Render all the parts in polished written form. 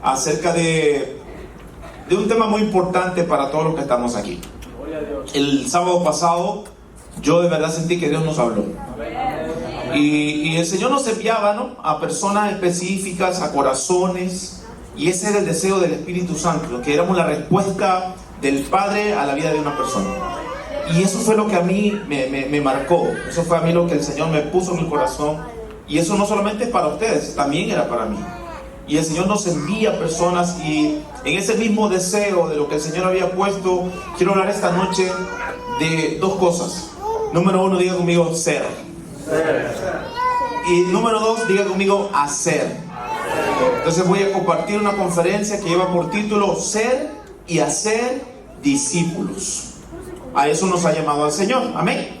acerca de un tema muy importante para todos los que estamos aquí. El sábado pasado yo de verdad sentí que Dios nos habló. Y el Señor nos enviaba, ¿no?, a personas específicas, a corazones. Y ese era el deseo del Espíritu Santo, que éramos la respuesta del Padre a la vida de una persona. Y eso fue lo que a mí me marcó. Eso fue a mí lo que el Señor me puso en mi corazón. Y eso no solamente es para ustedes, también era para mí. Y el Señor nos envía personas, y en ese mismo deseo de lo que el Señor había puesto, quiero hablar esta noche de dos cosas. Número uno, diga conmigo ser. Y número dos, diga conmigo hacer. Entonces voy a compartir una conferencia que lleva por título Ser y hacer discípulos. A eso nos ha llamado el Señor. Amén.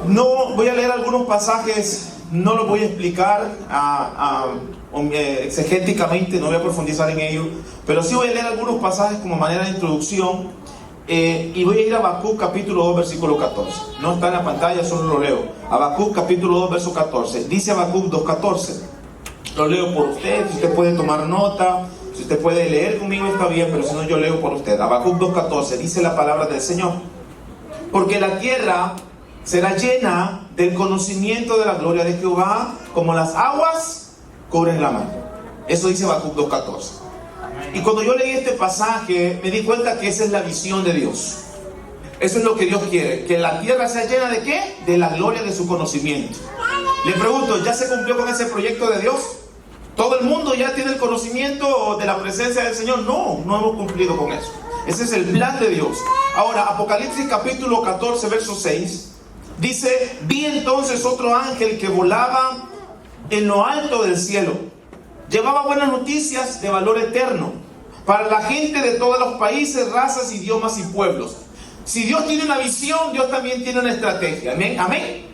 No voy a leer algunos pasajes, no los voy a explicar exegéticamente, no voy a profundizar en ello, pero sí voy a leer algunos pasajes como manera de introducción, y voy a ir a Habacuc capítulo 2 versículo 14. No está en la pantalla, solo lo leo. Habacuc capítulo 2 verso 14. Dice Habacuc 2:14. Lo leo por usted, si usted puede tomar nota, si usted puede leer conmigo está bien, pero si no yo leo por usted. Habacuc 2:14 dice la palabra del Señor: porque la tierra será llena del conocimiento de la gloria de Jehová, como las aguas cubren la mar. Eso dice Habacuc 2:14. Y cuando yo leí este pasaje me di cuenta que esa es la visión de Dios. Eso es lo que Dios quiere, que la tierra sea llena ¿de qué? De la gloria de su conocimiento. Le pregunto, ¿ya se cumplió con ese proyecto de Dios? ¿Todo el mundo ya tiene el conocimiento de la presencia del Señor? No, no hemos cumplido con eso. Ese es el plan de Dios. Ahora, Apocalipsis capítulo 14 verso 6 dice: vi entonces otro ángel que volaba en lo alto del cielo. Llevaba buenas noticias de valor eterno para la gente de todos los países, razas, idiomas y pueblos. Si Dios tiene una visión, Dios también tiene una estrategia. Amén. Amén.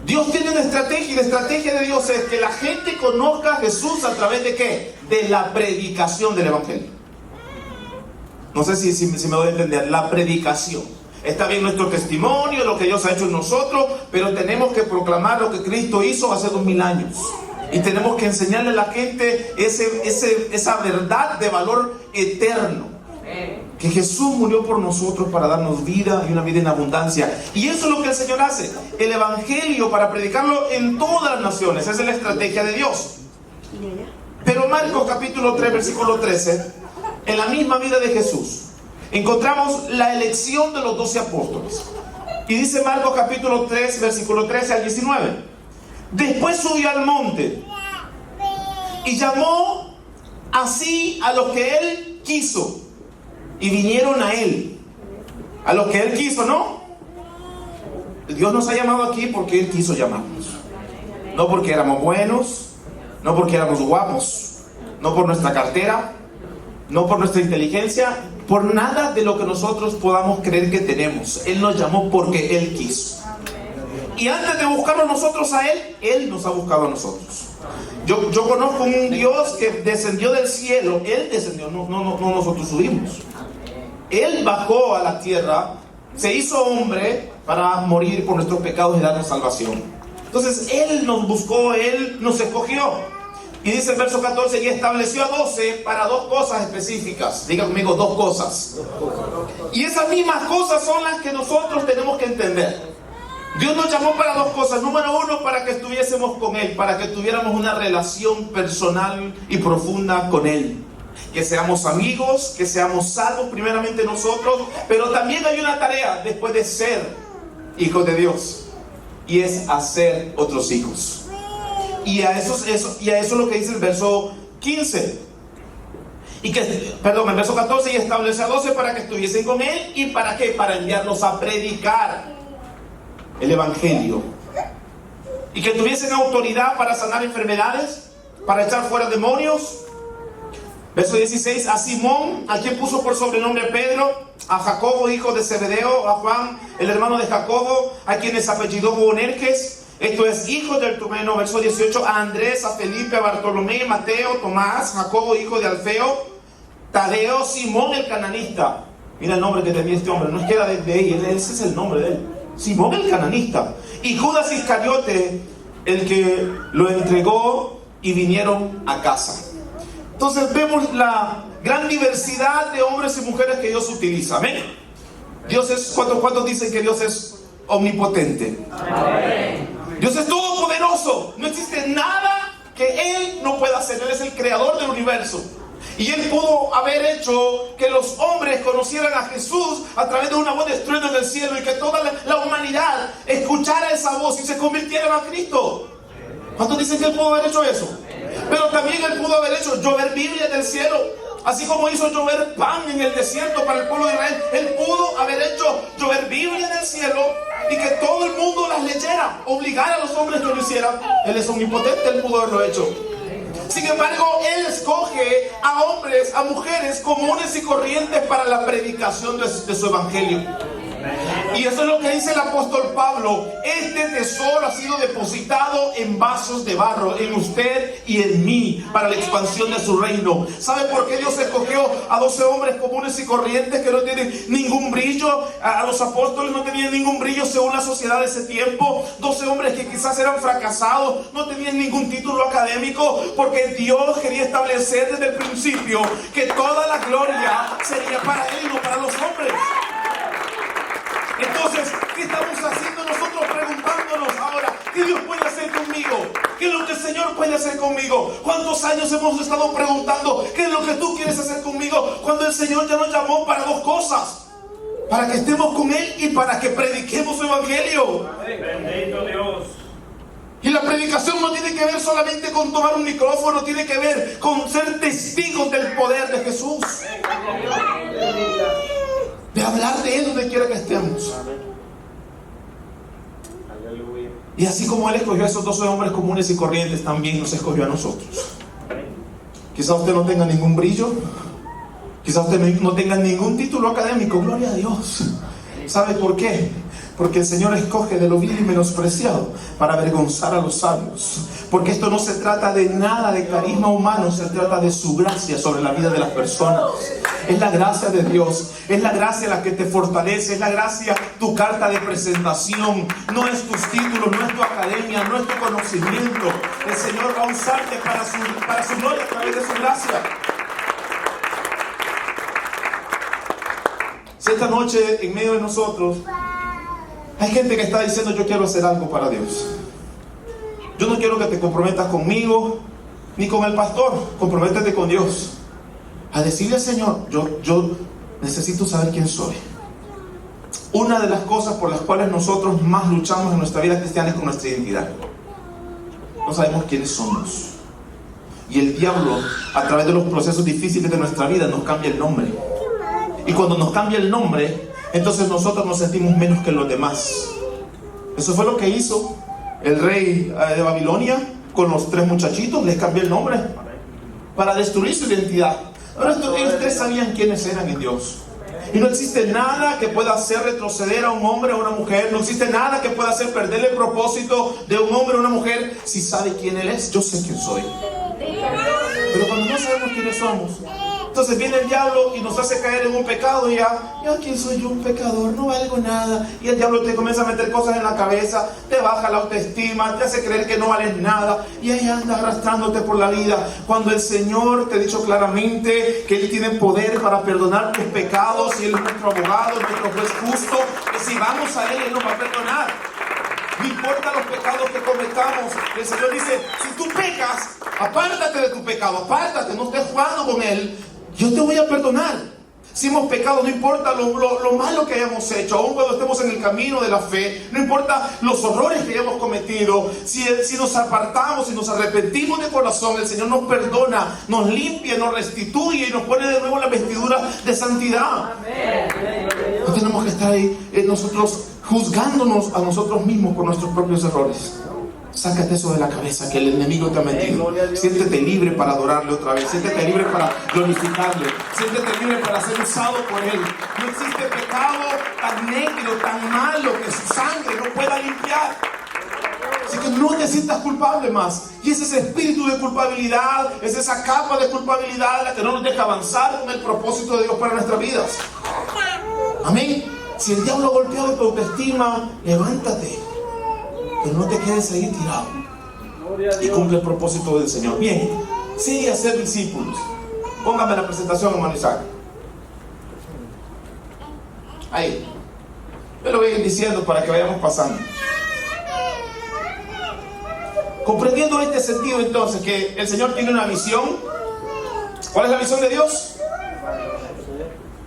Dios tiene una estrategia, y la estrategia de Dios es que la gente conozca a Jesús a través de ¿qué? De la predicación del Evangelio. No sé si me doy a entender. La predicación. Está bien nuestro testimonio, lo que Dios ha hecho en nosotros, pero tenemos que proclamar lo que Cristo hizo hace 2000 años. Y tenemos que enseñarle a la gente esa verdad de valor eterno. Que Jesús murió por nosotros para darnos vida y una vida en abundancia. Y eso es lo que el Señor hace. El Evangelio, para predicarlo en todas las naciones. Esa es la estrategia de Dios. Pero Marcos capítulo 3 versículo 13, en la misma vida de Jesús, encontramos la elección de los 12 apóstoles. Y dice Marcos capítulo 3 versículo 13 al 19: después subió al monte y llamó así a los que él quiso, y vinieron a él. A los que él quiso, ¿no? Dios nos ha llamado aquí porque él quiso llamarnos. No porque éramos buenos, no porque éramos guapos, no por nuestra cartera, no por nuestra inteligencia, por nada de lo que nosotros podamos creer que tenemos. Él nos llamó porque él quiso. Y antes de buscarlo nosotros a él, él nos ha buscado a nosotros. Yo conozco un Dios que descendió del cielo. Él descendió, no nosotros subimos. Él bajó a la tierra, se hizo hombre para morir por nuestros pecados y darnos salvación. Entonces él nos buscó, él nos escogió. Y dice el verso 14: y estableció a 12 para dos cosas específicas. Diga conmigo, dos cosas. Y esas mismas cosas son las que nosotros tenemos que entender. Dios nos llamó para dos cosas. Número uno, para que estuviésemos con Él, para que tuviéramos una relación personal y profunda con Él. Que seamos amigos, que seamos salvos primeramente nosotros, pero también hay una tarea después de ser hijos de Dios, y es hacer otros hijos. Y a eso es lo que dice el verso 15. El verso 14: y estableció a 12 para que estuviesen con Él. ¿Y para qué? Para enviarlos a predicar el Evangelio, y que tuviesen autoridad para sanar enfermedades, para echar fuera demonios. Verso 16: a Simón, a quien puso por sobrenombre Pedro, a Jacobo hijo de Zebedeo, a Juan el hermano de Jacobo, a quienes apellidó Boanerges, esto es, hijo del Turmeno. Verso 18: a Andrés, a Felipe, a Bartolomé, Mateo, Tomás, Jacobo hijo de Alfeo, Tadeo, Simón el cananista. Mira el nombre que tenía este hombre, no es que era de él, ese es el nombre de él. Simón el cananista. Y Judas Iscariote, el que lo entregó, y vinieron a casa. Entonces vemos la gran diversidad de hombres y mujeres que Dios utiliza. Amén. Dios es, ¿cuántos dicen que Dios es omnipotente? Amén. Dios es todopoderoso. No existe nada que Él no pueda hacer. Él es el creador del universo. Y Él pudo haber hecho que los hombres conocieran a Jesús a través de una voz de estruendo en el cielo, y que toda la humanidad escuchara esa voz y se convirtiera a Cristo. ¿Cuántos dicen que Él pudo haber hecho eso? Pero también Él pudo haber hecho llover Biblia del cielo. Así como hizo llover pan en el desierto para el pueblo de Israel, Él pudo haber hecho llover Biblia del cielo y que todo el mundo las leyera, obligar a los hombres que lo hicieran. Él es omnipotente, Él pudo haberlo hecho. Sin embargo, Él escoge a hombres, a mujeres comunes y corrientes para la predicación de su evangelio. Y eso es lo que dice el apóstol Pablo: este tesoro ha sido depositado en vasos de barro, en usted y en mí, para la expansión de su reino. ¿Sabe por qué Dios escogió a 12 hombres comunes y corrientes que no tienen ningún brillo? A los apóstoles no tenían ningún brillo según la sociedad de ese tiempo. 12 hombres que quizás eran fracasados, no tenían ningún título académico, porque Dios quería establecer desde el principio que toda la gloria sería para Él y no para los hombres. Entonces, ¿qué estamos haciendo nosotros preguntándonos ahora? ¿Qué Dios puede hacer conmigo? ¿Qué es lo que el Señor puede hacer conmigo? ¿Cuántos años hemos estado preguntando qué es lo que tú quieres hacer conmigo? Cuando el Señor ya nos llamó para dos cosas: para que estemos con Él y para que prediquemos su evangelio. Bendito Dios. Y la predicación no tiene que ver solamente con tomar un micrófono, tiene que ver con ser testigos del poder de Jesús. De hablar de Él donde quiera que estemos. Aleluya. Y así como Él escogió a esos 12 hombres comunes y corrientes, también nos escogió a nosotros. Quizá usted no tenga ningún brillo, quizá usted no tenga ningún título académico. Gloria a Dios. ¿Sabe por qué? Porque el Señor escoge de lo vil y menospreciado para avergonzar a los sabios. Porque esto no se trata de nada de carisma humano, se trata de su gracia sobre la vida de las personas. Es la gracia de Dios, es la gracia la que te fortalece, es la gracia tu carta de presentación. No es tus títulos, no es tu academia, no es tu conocimiento. El Señor va a usarte para su gloria a través de su gracia. Si esta noche en medio de nosotros hay gente que está diciendo: yo quiero hacer algo para Dios, yo no quiero que te comprometas conmigo ni con el pastor, comprométete con Dios, a decirle al Señor: yo necesito saber quién soy. Una de las cosas por las cuales nosotros más luchamos en nuestra vida cristiana es con nuestra identidad. No sabemos quiénes somos. Y el diablo, a través de los procesos difíciles de nuestra vida, nos cambia el nombre. Y cuando nos cambia el nombre, entonces nosotros nos sentimos menos que los demás. Eso fue lo que hizo el rey de Babilonia con los 3 muchachitos. Les cambió el nombre para destruir su identidad. Ahora ellos 3 sabían quiénes eran en Dios. Y no existe nada que pueda hacer retroceder a un hombre o a una mujer. No existe nada que pueda hacer perder el propósito de un hombre o una mujer si sabe quién él es. Yo sé quién soy. Pero cuando no sabemos quiénes somos, entonces viene el diablo y nos hace caer en un pecado. Y ya ¿quién soy yo? Un pecador, no valgo nada. Y el diablo te comienza a meter cosas en la cabeza, te baja la autoestima, te hace creer que no vales nada, y ahí anda arrastrándote por la vida, cuando el Señor te ha dicho claramente que Él tiene poder para perdonar tus pecados, y Él es nuestro abogado, nuestro juez justo, que si vamos a Él, Él nos va a perdonar. No importa los pecados que cometamos, el Señor dice: si tú pecas, apártate de tu pecado, apártate, no estés jugando con Él, yo te voy a perdonar. Si hemos pecado, no importa lo malo que hayamos hecho, aun cuando estemos en el camino de la fe, no importa los horrores que hayamos cometido, si nos apartamos y nos arrepentimos de corazón, el Señor nos perdona, nos limpia, nos restituye y nos pone de nuevo la vestidura de santidad. No tenemos que estar ahí nosotros juzgándonos a nosotros mismos por nuestros propios errores. Sácate eso de la cabeza que el enemigo te ha metido. Siéntete libre para adorarle otra vez. Siéntete libre para glorificarle. Siéntete libre para ser usado por Él. No existe pecado tan negro, tan malo, que su sangre no pueda limpiar. Así que no te sientas culpable más. Y es ese espíritu de culpabilidad, es esa capa de culpabilidad la que no nos deja avanzar con el propósito de Dios para nuestras vidas. Amén. Si el diablo ha golpeado tu autoestima, levántate. Pero no te quedes ahí tirado. Y cumple el propósito del Señor. Bien, Sí, hacer discípulos. Póngame la presentación, hermano Isaac. Ahí. Yo lo voy a ir diciendo para que vayamos pasando. Comprendiendo este sentido entonces, que el Señor tiene una visión. ¿Cuál es la visión de Dios?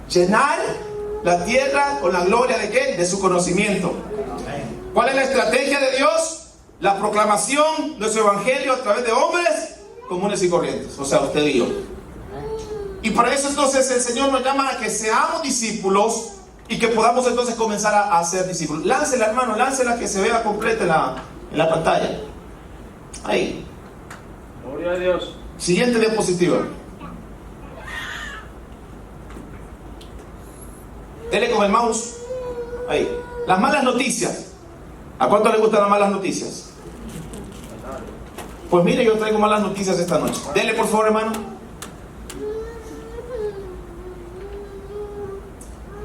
Llenar la tierra con la gloria de ¿qué? De su conocimiento. ¿Cuál es la estrategia de Dios? La proclamación de su evangelio a través de hombres comunes y corrientes, o sea, usted y yo. Y para eso entonces el Señor nos llama a que seamos discípulos y que podamos entonces comenzar a hacer discípulos. Láncela, hermano, láncela, que se vea completa en la pantalla. Ahí. Gloria a Dios. Siguiente diapositiva. Dele con el mouse. Ahí. Las malas noticias. ¿A cuánto le gustan las malas noticias? Pues mire, yo traigo malas noticias esta noche. Dele por favor, hermano.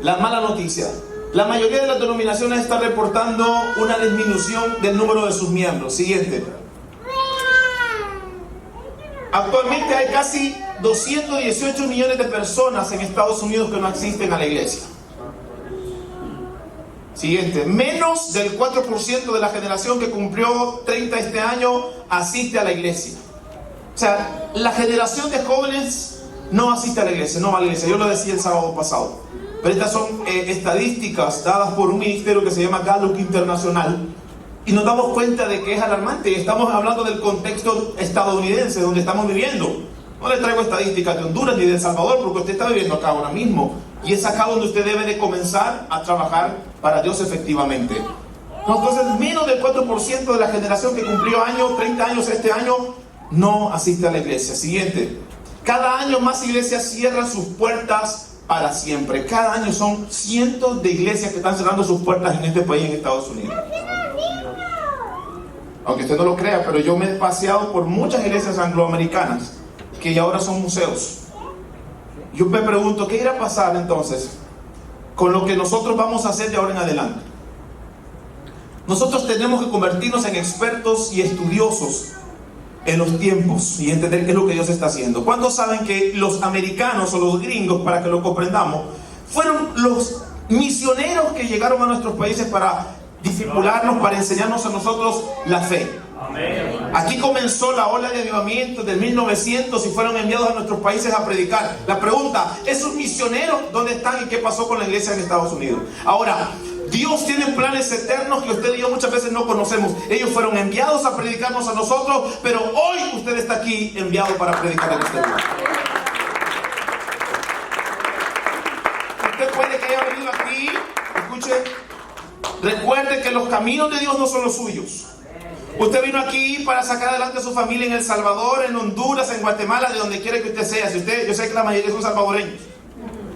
La mala noticia. La mayoría de las denominaciones están reportando una disminución del número de sus miembros. Siguiente. Actualmente hay casi 218 millones de personas en Estados Unidos que no asisten a la iglesia. Siguiente. Menos del 4% de la generación que cumplió 30 este año asiste a la iglesia. O sea, la generación de jóvenes no asiste a la iglesia, no va a la iglesia. Yo lo decía el sábado pasado. Pero estas son estadísticas dadas por un ministerio que se llama Gallup Internacional. Y nos damos cuenta de que es alarmante. Y estamos hablando del contexto estadounidense donde estamos viviendo. No le traigo estadísticas de Honduras ni de El Salvador, porque usted está viviendo acá ahora mismo. Y es acá donde usted debe de comenzar a trabajar para Dios efectivamente. Entonces, menos del 4% de la generación que cumplió 30 años este año, no asiste a la iglesia. Siguiente. Cada año más iglesias cierran sus puertas para siempre. Cada año son cientos de iglesias que están cerrando sus puertas en este país, en Estados Unidos. Aunque usted no lo crea, pero yo me he paseado por muchas iglesias angloamericanas que ya ahora son museos. Yo me pregunto, ¿qué irá a pasar entonces con lo que nosotros vamos a hacer de ahora en adelante? Nosotros tenemos que convertirnos en expertos y estudiosos en los tiempos y entender qué es lo que Dios está haciendo. ¿Cuántos saben que los americanos o los gringos, para que lo comprendamos, fueron los misioneros que llegaron a nuestros países para discipularnos, para enseñarnos a nosotros la fe? Aquí comenzó la ola de avivamiento del 1900 y fueron enviados a nuestros países a predicar. La pregunta, ¿esos misioneros dónde están y qué pasó con la iglesia en Estados Unidos? Ahora, Dios tiene planes eternos que usted y yo muchas veces no conocemos. Ellos fueron enviados a predicarnos a nosotros, pero hoy usted está aquí enviado para predicar en este lugar. Usted puede que haya venido aquí, escuche, recuerde que los caminos de Dios no son los suyos. Usted vino aquí para sacar adelante a su familia en El Salvador, en Honduras, en Guatemala, de donde quiera que usted sea. Yo sé que la mayoría son salvadoreños.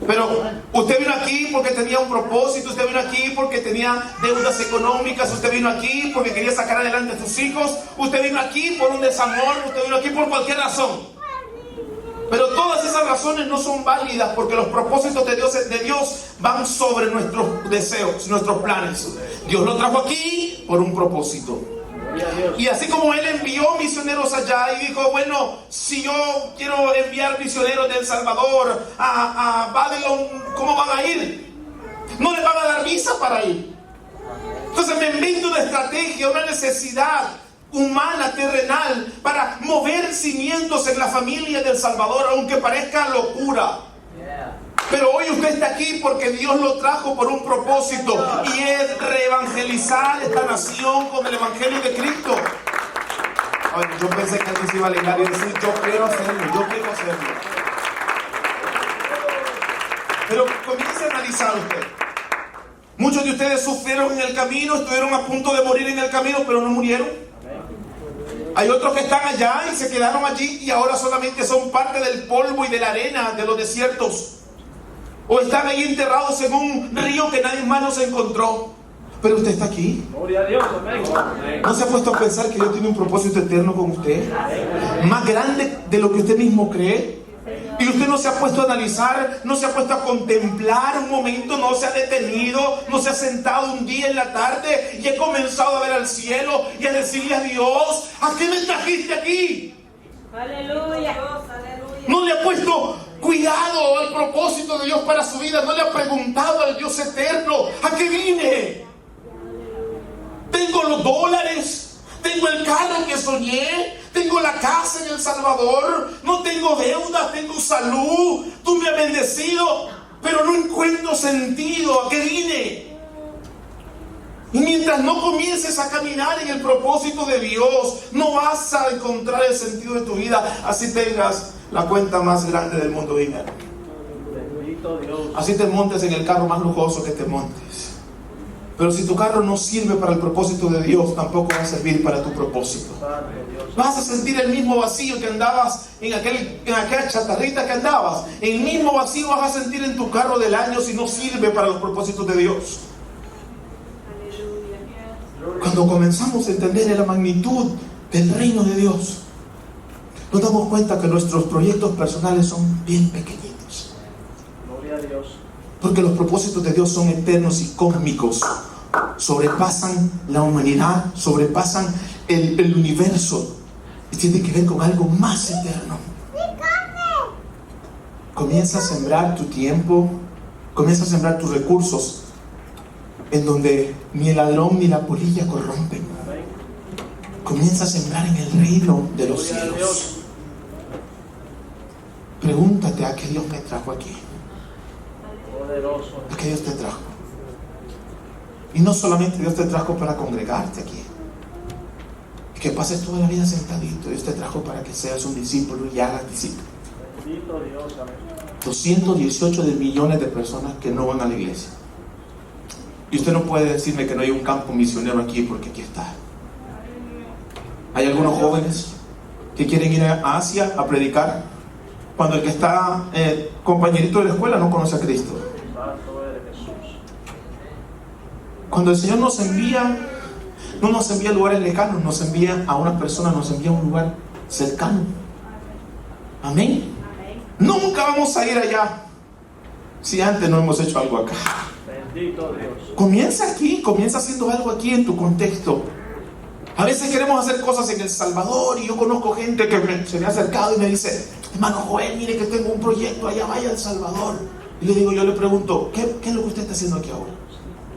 Pero usted vino aquí porque tenía un propósito, usted vino aquí porque tenía deudas económicas, usted vino aquí porque quería sacar adelante a sus hijos, usted vino aquí por un desamor, usted vino aquí por cualquier razón. Pero todas esas razones no son válidas porque los propósitos de Dios van sobre nuestros deseos, nuestros planes. Dios lo trajo aquí por un propósito. Y así como Él envió misioneros allá y dijo, bueno, si yo quiero enviar misioneros de El Salvador a Babylon, ¿cómo van a ir? No les van a dar visa para ir. Entonces me invento una estrategia, una necesidad humana, terrenal, para mover cimientos en la familia de El Salvador, aunque parezca locura. Pero hoy usted está aquí porque Dios lo trajo por un propósito, y es reevangelizar esta nación con el evangelio de Cristo. Bueno, yo pensé que alguien se iba a alegrar y decir, yo quiero hacerlo. Pero comience a analizar usted. Muchos de ustedes sufrieron en el camino, estuvieron a punto de morir en el camino, pero no murieron. Hay otros que están allá y se quedaron allí y ahora solamente son parte del polvo y de la arena de los desiertos. O están ahí enterrados en un río que nadie más los encontró. Pero usted está aquí. Gloria a Dios, amén. ¿No se ha puesto a pensar que Dios tiene un propósito eterno con usted? Más grande de lo que usted mismo cree. Y usted no se ha puesto a analizar, no se ha puesto a contemplar un momento, no se ha detenido, no se ha sentado un día en la tarde y ha comenzado a ver al cielo y a decirle a Dios, ¿a qué me trajiste aquí? Aleluya. No le ha puesto cuidado al propósito de Dios para su vida. No le ha preguntado al Dios eterno: ¿a qué vine? Tengo los dólares, tengo el carro que soñé, tengo la casa en El Salvador, no tengo deudas, tengo salud, tú me has bendecido, pero no encuentro sentido. ¿A qué vine? Y mientras no comiences a caminar en el propósito de Dios, no vas a encontrar el sentido de tu vida. Así tengas la cuenta más grande del mundo de dinero, Bendito Dios. así te montes en el carro más lujoso que te montes, pero si tu carro no sirve para el propósito de Dios, tampoco va a servir para tu propósito. Santo Dios. Vas a sentir el mismo vacío que andabas en aquella chatarrita que andabas. El mismo vacío vas a sentir en tu carro del año si no sirve para los propósitos de Dios. Cuando comenzamos a entender la magnitud del reino de Dios, nos damos cuenta que nuestros proyectos personales son bien pequeñitos, Gloria a Dios. porque los propósitos de Dios son eternos y cósmicos. Sobrepasan la humanidad, sobrepasan el universo, y tiene que ver con algo más eterno. Comienza a sembrar tu tiempo, comienza a sembrar tus recursos en donde ni el ladrón ni la polilla corrompen. Amén. Comienza a sembrar en el reino de los Gloria a cielos. Dios. Pregúntate: ¿a qué Dios me trajo aquí? Poderoso. ¿A qué Dios te trajo? Y no solamente Dios te trajo para congregarte aquí, y que pases toda la vida sentadito. Dios te trajo para que seas un discípulo y hagas discípulo. Bendito Dios. Amén. 218 de millones de personas que no van a la iglesia. Y usted no puede decirme que no hay un campo misionero aquí, porque aquí está. Hay algunos jóvenes que quieren ir a Asia a predicar, cuando el que está compañerito de la escuela no conoce a Cristo. Santo eres Jesús. Cuando el Señor nos envía, no nos envía a lugares lejanos, nos envía a una persona, nos envía a un lugar cercano. Amén. Nunca vamos a ir allá si antes no hemos hecho algo acá. Bendito Dios. Comienza aquí, comienza haciendo algo aquí en tu contexto. A veces queremos hacer cosas en El Salvador, y yo conozco gente que se me ha acercado y me dice: hermano Joel, mire que tengo un proyecto allá, vaya a El Salvador. Y yo le pregunto: ¿qué es lo que usted está haciendo aquí ahora?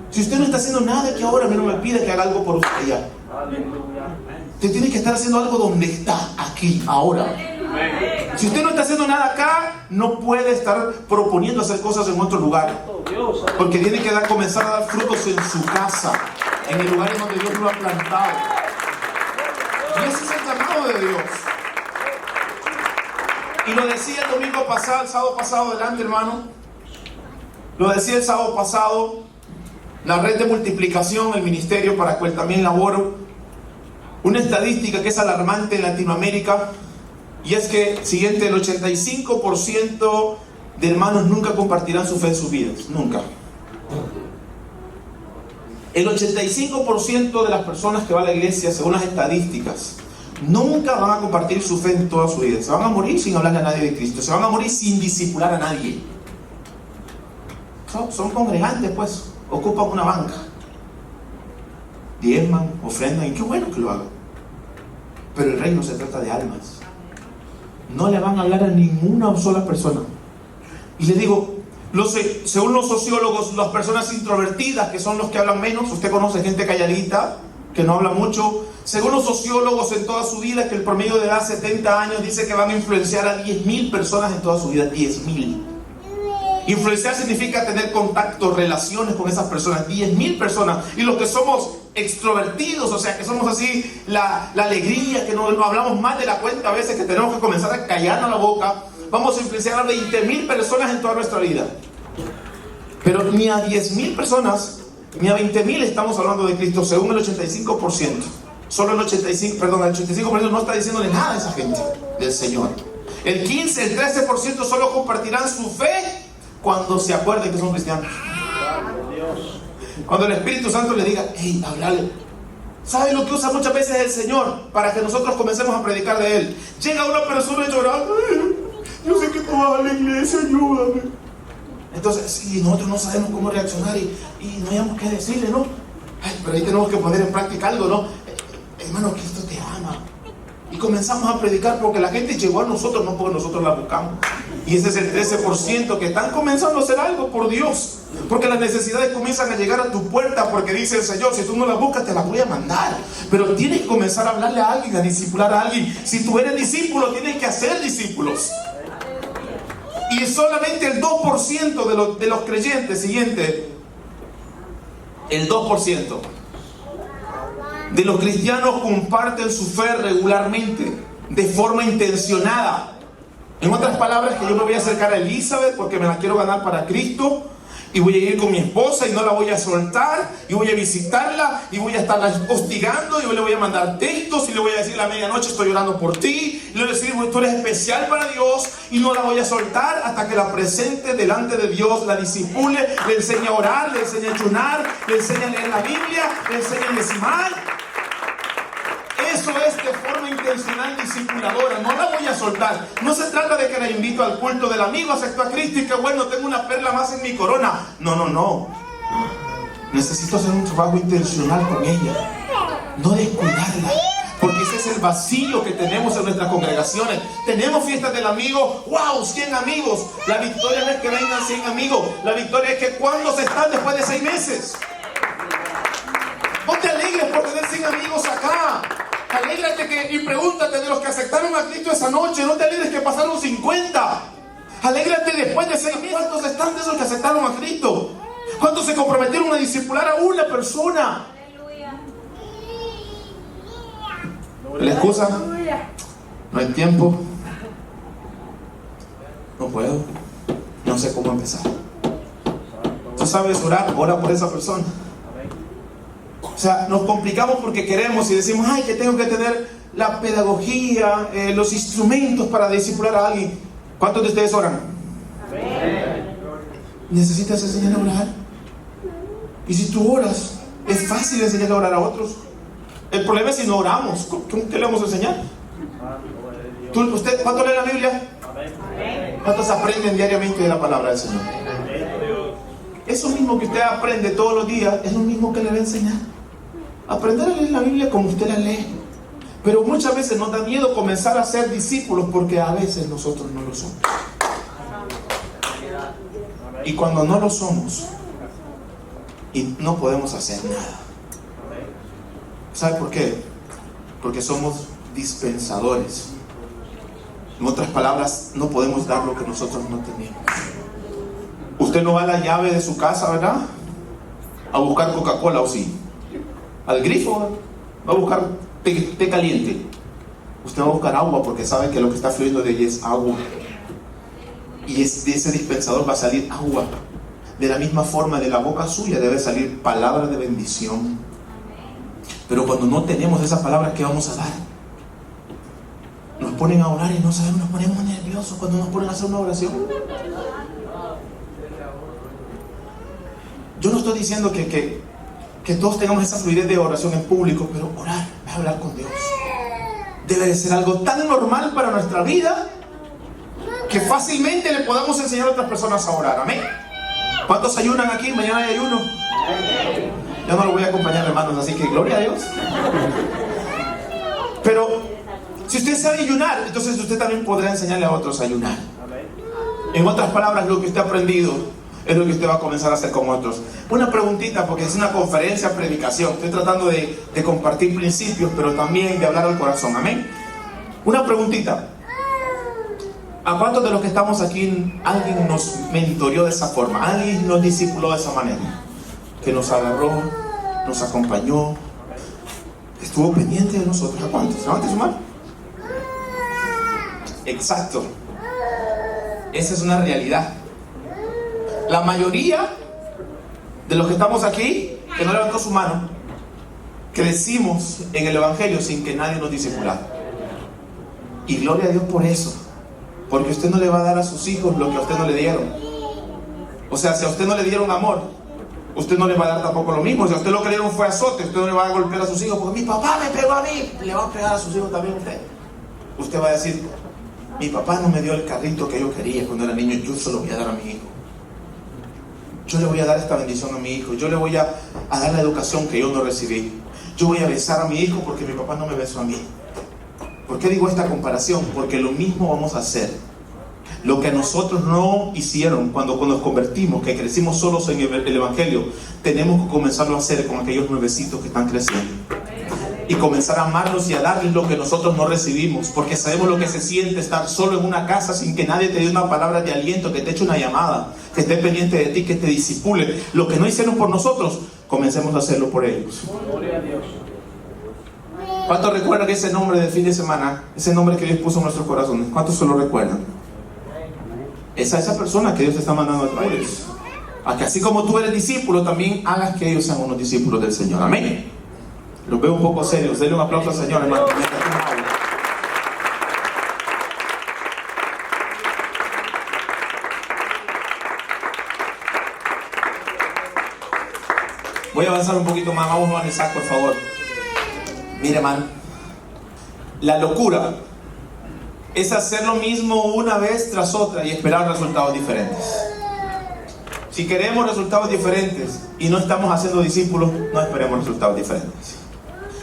Si usted no está haciendo nada aquí ahora, a mí no me pide que haga algo por usted allá. Aleluya. Usted tiene que estar haciendo algo donde está, aquí, ahora. Amén. Si usted no está haciendo nada acá, no puede estar proponiendo hacer cosas en otro lugar, Santo Dios. Amén. porque tiene que comenzar a dar frutos en su casa, en el lugar en donde Dios lo ha plantado. Y ese es el llamado de Dios. Y lo decía el domingo pasado, el sábado pasado, adelante hermano. Lo decía el sábado pasado, la red de multiplicación, el ministerio para el cual también laboro. Una estadística que es alarmante en Latinoamérica, y es que, siguiente, el 85% de hermanos nunca compartirán su fe en sus vidas. Nunca. El 85% de las personas que van a la iglesia, según las estadísticas, nunca van a compartir su fe en toda su vida. Se van a morir sin hablarle a nadie de Cristo. Se van a morir sin discipular a nadie. Son congregantes, pues. Ocupan una banca. Diezman, ofrendan, y qué bueno que lo hagan. Pero el reino se trata de almas. No le van a hablar a ninguna sola persona. Y les digo, según los sociólogos, las personas introvertidas, que son los que hablan menos, usted conoce gente calladita, que no habla mucho. Según los sociólogos, en toda su vida, que el promedio de edad 70 años dice que van a influenciar a 10.000 personas en toda su vida. 10.000. Influenciar significa tener contacto, relaciones con esas personas. 10.000 personas. Y los que somos extrovertidos, o sea, que somos así, la alegría, que no hablamos más de la cuenta a veces, que tenemos que comenzar a callarnos la boca, vamos a influenciar a 20.000 personas en toda nuestra vida. Pero ni a 10.000 personas, ni a 20.000 estamos hablando de Cristo, según el 85%. Solo el 85% no está diciéndole nada a esa gente del Señor. El 15, el 13% solo compartirán su fe cuando se acuerden que son cristianos. Dios. Cuando el Espíritu Santo le diga: hey, hablale. ¿Sabe lo que usa muchas veces el Señor para que nosotros comencemos a predicar de Él? Llega una persona llorando: yo sé que tú vas a la iglesia, ayúdame. Entonces, sí, nosotros no sabemos cómo reaccionar y no hayamos qué decirle, ¿no? Ay, pero ahí tenemos que poner en práctica algo, ¿no? Hermano, Cristo te ama. Y comenzamos a predicar porque la gente llegó a nosotros, no porque nosotros la buscamos. Y ese es el 13% que están comenzando a hacer algo por Dios. Porque las necesidades comienzan a llegar a tu puerta porque dice el Señor, si tú no las buscas te las voy a mandar. Pero tienes que comenzar a hablarle a alguien, a discipular a alguien. Si tú eres discípulo, tienes que hacer discípulos. Y solamente el 2% de los creyentes, siguiente, el 2% de los cristianos comparten su fe regularmente, de forma intencionada. En otras palabras, que yo me voy a acercar a Elizabeth porque me la quiero ganar para Cristo, y voy a ir con mi esposa y no la voy a soltar, y voy a visitarla y voy a estarla hostigando, y yo le voy a mandar textos y le voy a decir a la medianoche estoy orando por ti, y le voy a decir tú eres especial para Dios, y no la voy a soltar hasta que la presente delante de Dios, la disipule, le enseñe a orar, le enseñe a ayunar, le enseñe a leer la Biblia, le enseñe a decimar. Eso es de forma intencional discipuladora. No la voy a soltar. No se trata de que la invito al culto del amigo, acepto a Cristo y que bueno, tengo una perla más en mi corona. No. Necesito hacer un trabajo intencional con ella. No descuidarla. Porque ese es el vacío que tenemos en nuestras congregaciones. Tenemos fiestas del amigo. ¡Wow! 100 amigos. La victoria no es que vengan 100 amigos. La victoria es que cuando se están después de 6 meses. No te alegres por tener 100 amigos acá. Alégrate y pregúntate de los que aceptaron a Cristo esa noche. No te alegres que pasaron 50. Alégrate después de 6 meses. ¿Cuántos están de esos que aceptaron a Cristo? ¿Cuántos se comprometieron a discipular a una persona? La excusa: no hay tiempo, no puedo, no sé cómo empezar. Tú sabes orar, ora por esa persona. O sea, nos complicamos porque queremos y decimos, ay, que tengo que tener la pedagogía, los instrumentos para discipular a alguien. ¿Cuántos de ustedes oran? ¿Necesitas enseñar a orar? Y si tú oras, es fácil enseñar a orar a otros. El problema es si no oramos. ¿Qué le vamos a enseñar? ¿Cuánto lee la Biblia? ¿Cuántos aprenden diariamente de la palabra del Señor? Eso mismo que usted aprende todos los días es lo mismo que le va a enseñar. Aprender a leer la Biblia como usted la lee. Pero muchas veces nos da miedo comenzar a ser discípulos porque a veces nosotros no lo somos. Y cuando no lo somos, y no podemos hacer nada. ¿Sabe por qué? Porque somos dispensadores. En otras palabras, no podemos dar lo que nosotros no tenemos. Usted no va a la llave de su casa, ¿verdad? A buscar Coca-Cola, ¿o sí? Al grifo, va a buscar té caliente. Usted va a buscar agua porque sabe que lo que está fluyendo de ella es agua. Y de ese dispensador va a salir agua. De la misma forma, de la boca suya debe salir palabra de bendición. Pero cuando no tenemos esas palabras, ¿qué vamos a dar? Nos ponen a orar y no sabemos, nos ponemos nerviosos cuando nos ponen a hacer una oración. Yo no estoy diciendo que todos tengamos esa fluidez de oración en público, pero orar, hablar con Dios, debe de ser algo tan normal para nuestra vida que fácilmente le podamos enseñar a otras personas a orar. Amén. ¿Cuántos ayunan aquí? Mañana hay ayuno. Yo no lo voy a acompañar, hermanos, así que gloria a Dios. Pero si usted sabe ayunar, entonces usted también podrá enseñarle a otros a ayunar. En otras palabras, lo que usted ha aprendido es lo que usted va a comenzar a hacer con otros. Una preguntita, porque es una conferencia, predicación. Estoy tratando de compartir principios, pero también de hablar al corazón. Amén. Una preguntita. ¿A cuántos de los que estamos aquí alguien nos mentoreó de esa forma? ¿Alguien nos discipuló de esa manera? Que nos agarró, nos acompañó, estuvo pendiente de nosotros. ¿A cuántos? Levante su mano. Exacto. Esa es una realidad. La mayoría de los que estamos aquí, que no levantó su mano, crecimos en el Evangelio sin que nadie nos discipulara. Y gloria a Dios por eso. Porque usted no le va a dar a sus hijos lo que a usted no le dieron. O sea, si a usted no le dieron amor, usted no le va a dar tampoco lo mismo. Si a usted lo que le dieron fue azote, usted no le va a golpear a sus hijos porque mi papá me pegó a mí. Le va a pegar a sus hijos también usted. Usted va a decir, mi papá no me dio el carrito que yo quería cuando era niño, yo se lo voy a dar a mi hijo. Yo le voy a dar esta bendición a mi hijo. Yo le voy a dar la educación que yo no recibí. Yo voy a besar a mi hijo porque mi papá no me besó a mí. ¿Por qué digo esta comparación? Porque lo mismo vamos a hacer. Lo que a nosotros no hicieron cuando nos convertimos, que crecimos solos en el Evangelio, tenemos que comenzarlo a hacer con aquellos nuevecitos que están creciendo. Y comenzar a amarlos y a darles lo que nosotros no recibimos, porque sabemos lo que se siente estar solo en una casa sin que nadie te dé una palabra de aliento, que te eche una llamada, que esté pendiente de ti, que te disipule. Lo que no hicieron por nosotros, comencemos a hacerlo por ellos. Gloria a Dios. ¿Cuántos recuerdan ese nombre del fin de semana? Ese nombre que Dios puso en nuestros corazones. ¿Cuántos se lo recuerdan? Es a esa persona que Dios te está mandando a traerles, a que así como tú eres discípulo, también hagas que ellos sean unos discípulos del Señor. Amén. Los veo un poco serios. Denle un aplauso al Señor, hermano. Voy a avanzar un poquito más. Vamos a Isaac, por favor. Mire, hermano, la locura es hacer lo mismo una vez tras otra y esperar resultados diferentes. Si queremos resultados diferentes y no estamos haciendo discípulos, no esperemos resultados diferentes.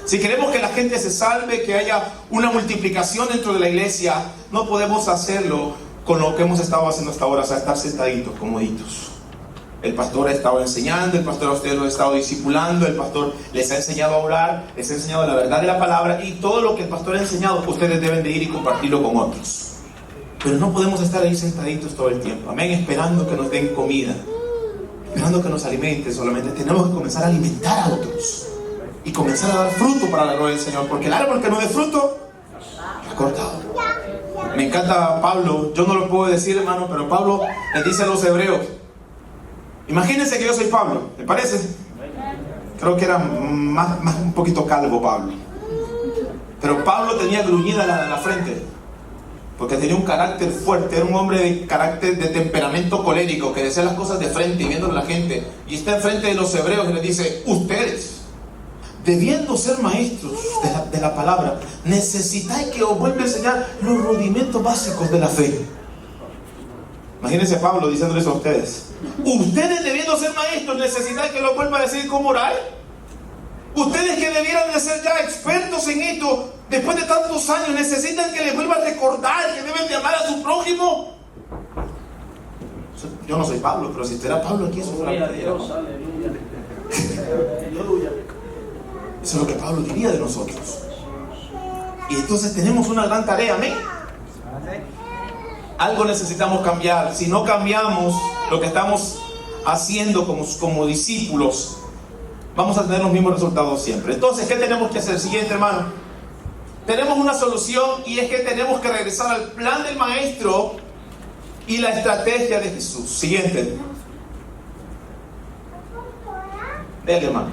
Si queremos que la gente se salve, que haya una multiplicación dentro de la iglesia, no podemos hacerlo con lo que hemos estado haciendo hasta ahora, o sea, estar sentaditos, comoditos. El pastor ha estado enseñando, el pastor a ustedes lo ha estado discipulando, el pastor les ha enseñado a orar, les ha enseñado la verdad de la palabra, y todo lo que el pastor ha enseñado, ustedes deben de ir y compartirlo con otros. Pero no podemos estar ahí sentaditos todo el tiempo, amén, esperando que nos den comida, esperando que nos alimenten. Solamente tenemos que comenzar a alimentar a otros y comenzar a dar fruto para la gloria del Señor, porque el árbol que no dé fruto está cortado. Me encanta Pablo, yo no lo puedo decir, hermano, pero Pablo les dice a los hebreos, imagínense que yo soy Pablo, ¿le parece? Creo que era más un poquito calvo Pablo, pero Pablo tenía gruñida la frente, porque tenía un carácter fuerte, era un hombre de carácter, de temperamento colérico, que decía las cosas de frente y viendo a la gente, y está enfrente de los hebreos y les dice, ustedes, debiendo ser maestros de la palabra, necesitáis que os vuelva a enseñar los rudimentos básicos de la fe. Imagínense Pablo diciéndole eso a ustedes. Ustedes debiendo ser maestros, necesitáis que los vuelva a decir cómo orar. Ustedes que debieran de ser ya expertos en esto, después de tantos años, necesitan que les vuelva a recordar que deben de amar a su prójimo. Yo no soy Pablo, pero si estuviera Pablo aquí, eso fuera Gloria a Dios, aleluya. Aleluya. Eso es lo que Pablo diría de nosotros. Y entonces tenemos una gran tarea, amén. Algo necesitamos cambiar. Si no cambiamos lo que estamos haciendo como discípulos, vamos a tener los mismos resultados siempre. Entonces, ¿qué tenemos que hacer? Siguiente, hermano. Tenemos una solución, y es que tenemos que regresar al plan del maestro y la estrategia de Jesús. Siguiente. Dele, hermano.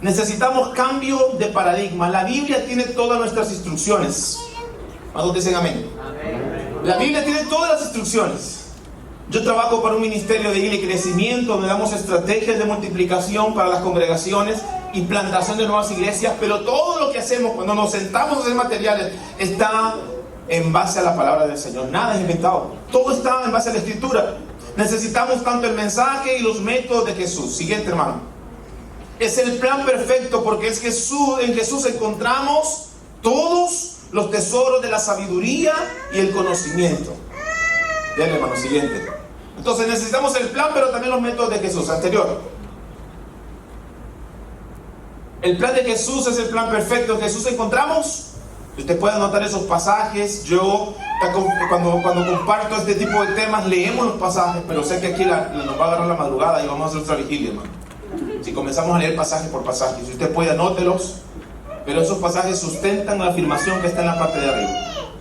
Necesitamos cambio de paradigma. La Biblia tiene todas nuestras instrucciones. ¿Cuántos dicen amén? La Biblia tiene todas las instrucciones. Yo trabajo para un ministerio de iglesia y crecimiento, donde damos estrategias de multiplicación para las congregaciones y plantación de nuevas iglesias, pero todo lo que hacemos cuando nos sentamos a hacer materiales está en base a la palabra del Señor. Nada es inventado, todo está en base a la Escritura. Necesitamos tanto el mensaje y los métodos de Jesús. Siguiente, hermano. Es el plan perfecto, porque es Jesús. En Jesús encontramos todos los tesoros de la sabiduría y el conocimiento. Dale, hermano, siguiente. Entonces necesitamos el plan, pero también los métodos de Jesús. Anterior. El plan de Jesús es el plan perfecto. En Jesús encontramos. Usted puede anotar esos pasajes. Yo cuando comparto este tipo de temas, leemos los pasajes, pero sé que aquí nos va a agarrar la madrugada y vamos a hacer otra vigilia, hermano. Si comenzamos a leer pasaje por pasaje, si usted puede, anótelos. Pero esos pasajes sustentan la afirmación que está en la parte de arriba.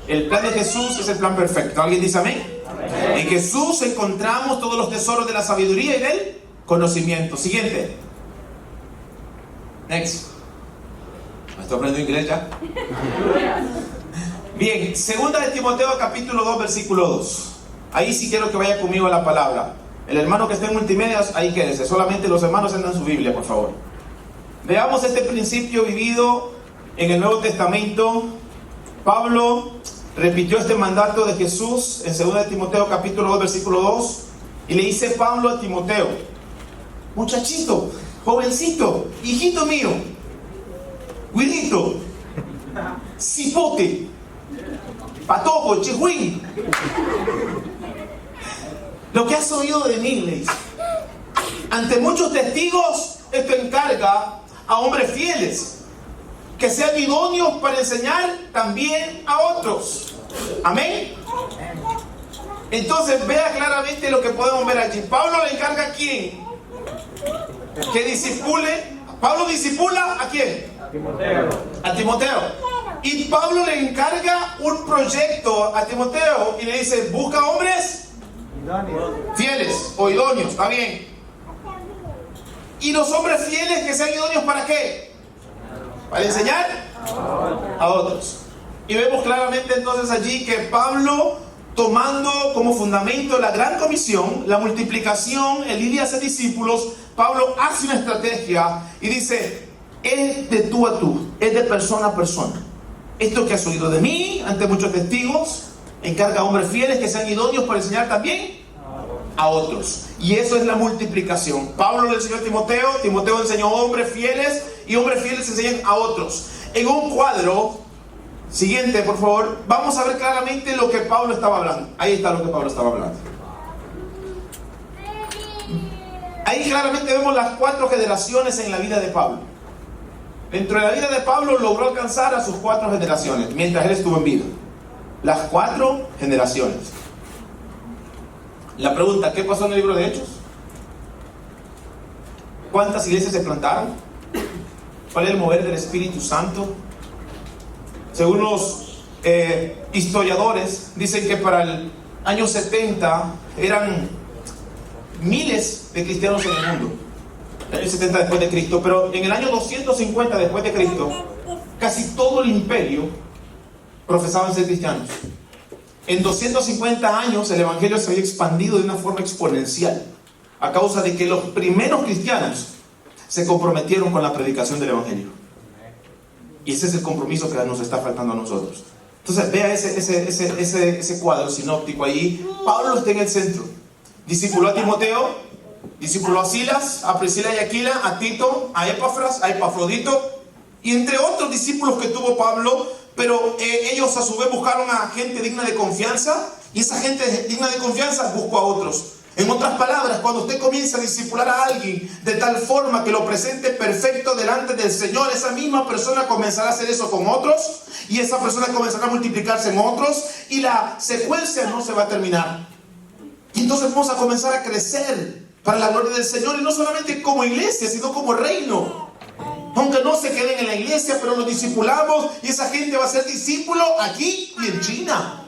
El plan de Jesús es el plan perfecto. ¿Alguien dice amén? Amén. En Jesús encontramos todos los tesoros de la sabiduría y del conocimiento. Siguiente. Next. ¿Me estoy aprendiendo inglés ya? Bien, segunda de Timoteo capítulo 2 versículo 2. Ahí sí quiero que vaya conmigo a la palabra. El hermano que está en multimedia, ahí quédese. Solamente los hermanos andan en su Biblia, por favor. Veamos este principio vivido en el Nuevo Testamento. Pablo repitió este mandato de Jesús en 2 de Timoteo capítulo 2 versículo 2. Y le dice Pablo a Timoteo: muchachito, jovencito, hijito mío, güirito, cipote, patojo, chihuín. Lo que has oído de mí, le dice. Ante muchos testigos, esto encarga a hombres fieles, que sean idóneos para enseñar también a otros. Amén. Entonces vea claramente lo que podemos ver allí. Pablo le encarga a quién que disipule. Pablo disipula a quién, a Timoteo. Y Pablo le encarga un proyecto a Timoteo y le dice: busca hombres fieles o idóneos. Está bien. Y los hombres fieles que sean idóneos, ¿para qué? Para enseñar a otros. Y vemos claramente entonces allí que Pablo, tomando como fundamento la gran comisión, la multiplicación, el ir y hacer discípulos, Pablo hace una estrategia y dice: es de tú a tú, es de persona a persona. Esto que has oído de mí ante muchos testigos, encarga a hombres fieles que sean idóneos para enseñar también a otros. Y eso es la multiplicación. Pablo le enseñó a Timoteo, Timoteo enseñó a hombres fieles, y hombres fieles enseñan a otros. En un cuadro siguiente, por favor, vamos a ver claramente lo que Pablo estaba hablando. Ahí está lo que Pablo estaba hablando. Ahí claramente vemos las 4 generaciones en la vida de Pablo. Dentro de la vida de Pablo logró alcanzar a sus 4 generaciones mientras él estuvo en vida. Las 4 generaciones. La pregunta: ¿qué pasó en el libro de Hechos? ¿Cuántas iglesias se plantaron? ¿Cuál es el mover del Espíritu Santo? Según los historiadores, dicen que para el año 70 eran miles de cristianos en el mundo. El año 70 después de Cristo. Pero en el año 250 después de Cristo, casi todo el imperio profesaban ser cristianos. En 250 años el evangelio se había expandido de una forma exponencial, a causa de que los primeros cristianos se comprometieron con la predicación del evangelio. Y ese es el compromiso que nos está faltando a nosotros. Entonces vea ese cuadro sinóptico allí. Pablo está en el centro. Discipuló a Timoteo, discipuló a Silas, a Priscila y Aquila, a Tito, a Epafras, a Epafrodito, y entre otros discípulos que tuvo Pablo. Pero ellos a su vez buscaron a gente digna de confianza, y esa gente digna de confianza buscó a otros. En otras palabras, cuando usted comienza a discipular a alguien de tal forma que lo presente perfecto delante del Señor, esa misma persona comenzará a hacer eso con otros, y esa persona comenzará a multiplicarse en otros, y la secuencia no se va a terminar. Y entonces vamos a comenzar a crecer para la gloria del Señor, y no solamente como iglesia, sino como reino. Aunque no se queden en la iglesia, pero los discipulamos, y esa gente va a ser discípulo aquí y en China.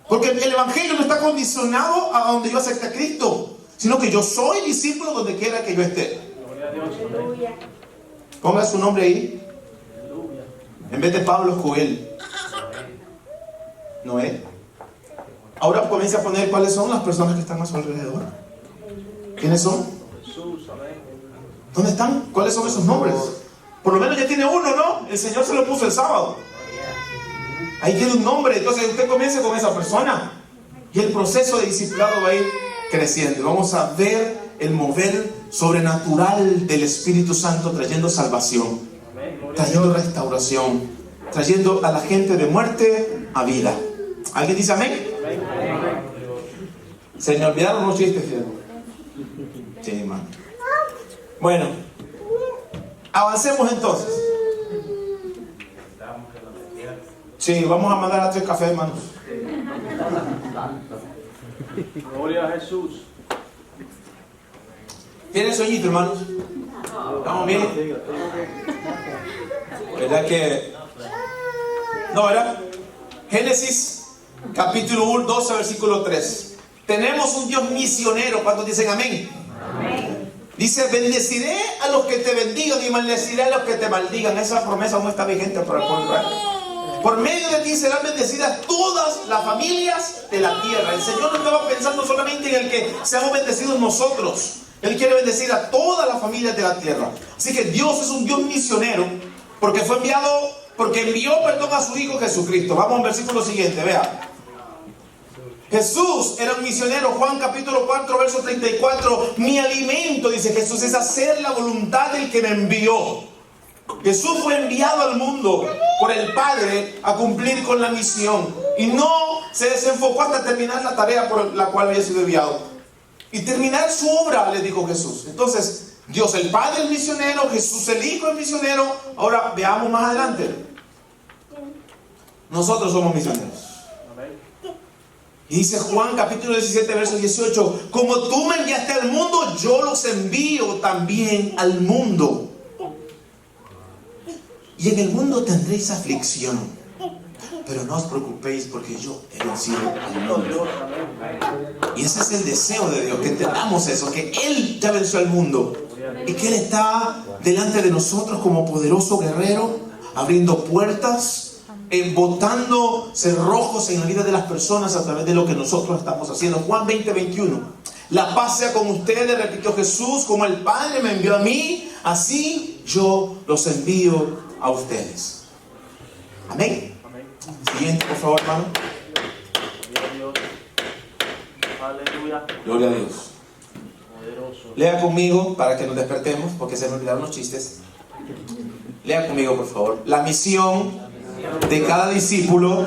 Porque el evangelio no está condicionado a donde yo acepte a Cristo, sino que yo soy discípulo donde quiera que yo esté. Ponga su nombre ahí. En vez de Pablo, Joel. Noé. Ahora comience a poner cuáles son las personas que están a su alrededor. ¿Quiénes son? ¿Dónde están? ¿Cuáles son esos nombres? Por lo menos ya tiene uno, ¿no? El Señor se lo puso el sábado. Ahí tiene un nombre. Entonces usted comience con esa persona, y el proceso de discipulado va a ir creciendo. Vamos a ver el mover sobrenatural del Espíritu Santo, trayendo salvación, trayendo restauración, trayendo a la gente de muerte a vida. ¿Alguien dice amén? Se me olvidaron los chistes, fíjate. Sí, hermano. Bueno, avancemos entonces. Sí, vamos a mandar a 3 cafés, hermanos. Gloria a Jesús. ¿Tienen sueñito, hermanos? ¿Estamos bien? ¿Verdad que? No, ¿verdad? Génesis capítulo 12, versículo 3. Tenemos un Dios misionero. ¿Cuántos dicen amén? Amén. Dice: bendeciré a los que te bendigan y maldeciré a los que te maldigan. Esa promesa no está vigente para el pueblo. Por medio de ti serán bendecidas todas las familias de la tierra. El Señor no estaba pensando solamente en el que seamos bendecidos nosotros. Él quiere bendecir a todas las familias de la tierra. Así que Dios es un Dios misionero, porque envió perdón a su Hijo Jesucristo. Vamos al versículo siguiente, vea. Jesús era un misionero. Juan capítulo 4, verso 34. Mi alimento, dice Jesús, es hacer la voluntad del que me envió. Jesús fue enviado al mundo por el Padre a cumplir con la misión. Y no se desenfocó hasta terminar la tarea por la cual había sido enviado. Y terminar su obra, le dijo Jesús. Entonces, Dios el Padre es misionero, Jesús el Hijo es misionero. Ahora veamos más adelante. Nosotros somos misioneros. Y dice Juan capítulo 17 verso 18: como tú me enviaste al mundo, yo los envío también al mundo. Y en el mundo tendréis aflicción, pero no os preocupéis, porque yo he vencido al mundo. Y ese es el deseo de Dios, que entendamos eso, que Él ya venció al mundo y que Él está delante de nosotros como poderoso guerrero, abriendo puertas, botando cerrojos en la vida de las personas a través de lo que nosotros estamos haciendo. Juan 20:21: la paz sea con ustedes, repitió Jesús, como el Padre me envió a mí, así yo los envío a ustedes. Amén. Siguiente, por favor, hermano. Aleluya. Gloria a Dios. Poderoso. Lea conmigo para que nos despertemos, porque se me olvidaron los chistes. Lea conmigo, por favor. La misión de cada discípulo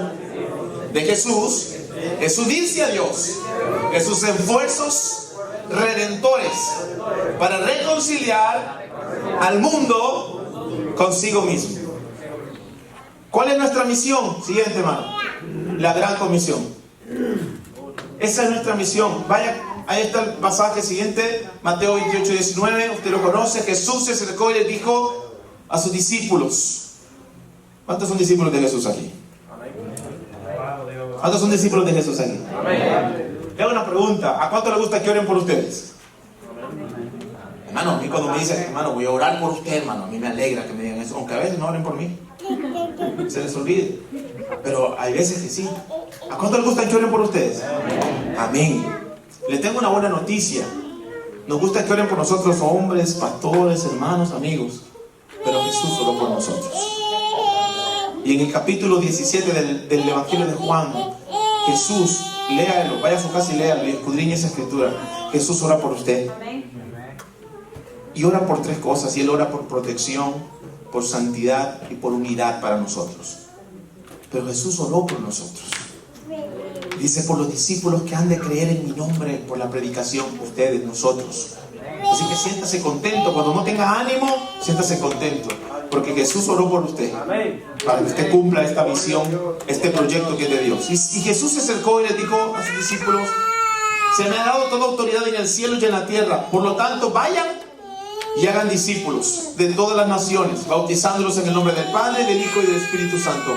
de Jesús es unirse a Dios en sus esfuerzos redentores para reconciliar al mundo consigo mismo. ¿Cuál es nuestra misión? Siguiente, hermano. La gran comisión. Esa es nuestra misión. Vaya, ahí está el pasaje siguiente, Mateo 28:19. Usted lo conoce. Jesús se acercó y le dijo a sus discípulos. ¿Cuántos son discípulos de Jesús aquí? ¿Cuántos son discípulos de Jesús aquí? Le hago una pregunta. ¿A cuánto le gusta que oren por ustedes? Hermano, a mí cuando me dicen, hermano, voy a orar por usted, hermano, a mí me alegra que me digan eso, aunque a veces no oren por mí, se les olvide, pero hay veces que sí. ¿A cuánto les gusta que oren por ustedes? Amén. Les tengo una buena noticia. Nos gusta que oren por nosotros, hombres, pastores, hermanos, amigos, pero Jesús oró por nosotros. Y en el capítulo 17 del Evangelio de Juan, Jesús, léalo, vaya a su casa y léalo y escudriñe esa escritura. Jesús ora por usted. Y ora por tres cosas. Y Él ora por protección, por santidad y por unidad para nosotros. Pero Jesús oró por nosotros. Dice, por los discípulos que han de creer en mi nombre, por la predicación, ustedes, nosotros. Así que siéntase contento. Cuando no tenga ánimo, siéntase contento, porque Jesús oró por usted, para que usted cumpla esta visión, este proyecto que es de Dios. Y Jesús se acercó y le dijo a sus discípulos: se me ha dado toda autoridad en el cielo y en la tierra. Por lo tanto, vayan y hagan discípulos de todas las naciones, bautizándolos en el nombre del Padre, del Hijo y del Espíritu Santo,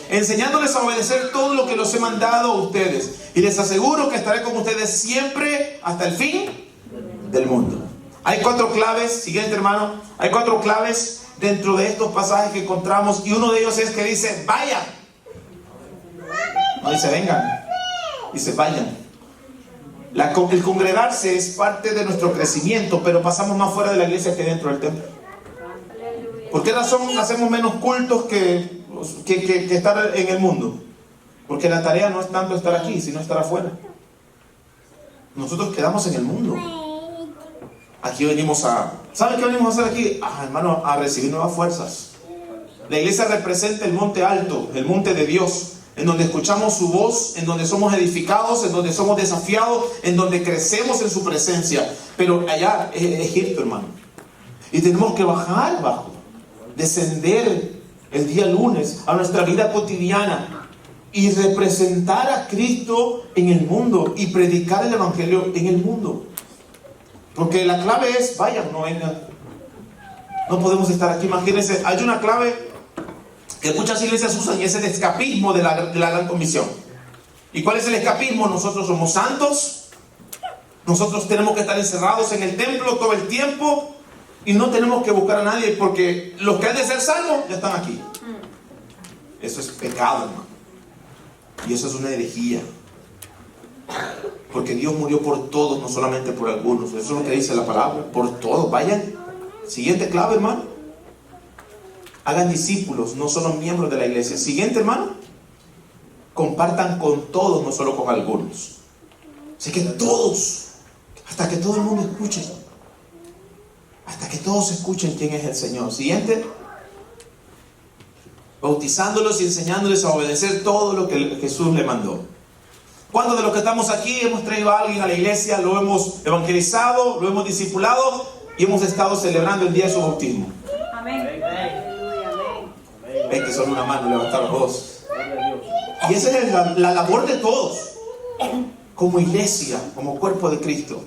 enseñándoles a obedecer todo lo que los he mandado a ustedes. Y les aseguro que estaré con ustedes siempre hasta el fin del mundo. Hay 4 claves, siguiente hermano, hay 4 claves dentro de estos pasajes que encontramos, y uno de ellos es que dice vayan. No dice vengan, dice vayan. El congregarse es parte de nuestro crecimiento, pero pasamos más fuera de la iglesia que dentro del templo. ¿Por qué razón hacemos menos cultos que estar en el mundo? Porque la tarea no es tanto estar aquí, sino estar afuera. Nosotros quedamos en el mundo. Aquí venimos a... ¿Saben qué venimos a hacer aquí? Hermano, a recibir nuevas fuerzas. La iglesia representa el monte alto, el monte de Dios, en donde escuchamos su voz, en donde somos edificados, en donde somos desafiados, en donde crecemos en su presencia. Pero allá es Egipto, hermano. Y tenemos que bajar abajo, descender el día lunes a nuestra vida cotidiana y representar a Cristo en el mundo y predicar el evangelio en el mundo. Porque la clave es vayan, no vengan. No podemos estar aquí. Imagínense, hay una clave que muchas iglesias usan, y es el escapismo de la gran comisión. ¿Y cuál es el escapismo? Nosotros somos santos, nosotros tenemos que estar encerrados en el templo todo el tiempo y no tenemos que buscar a nadie, porque los que han de ser salvos ya están aquí. Eso es pecado, hermano, y eso es una herejía, porque Dios murió por todos, no solamente por algunos. Eso es lo que dice la palabra, por todos. Vayan. Siguiente clave, hermano: hagan discípulos, no solo miembros de la iglesia. Siguiente, hermano: compartan con todos, no solo con algunos. Así que todos, hasta que todo el mundo escuche, hasta que todos escuchen quién es el Señor. Siguiente: bautizándolos y enseñándoles a obedecer todo lo que Jesús le mandó. ¿Cuántos de los que estamos aquí hemos traído a alguien a la iglesia, lo hemos evangelizado, lo hemos discipulado y hemos estado celebrando el día de su bautismo? Amén. Aleluya, amén. Ven que solo una mano levantar los dos. Gloria a Dios. Y esa es la labor de todos, como iglesia, como cuerpo de Cristo.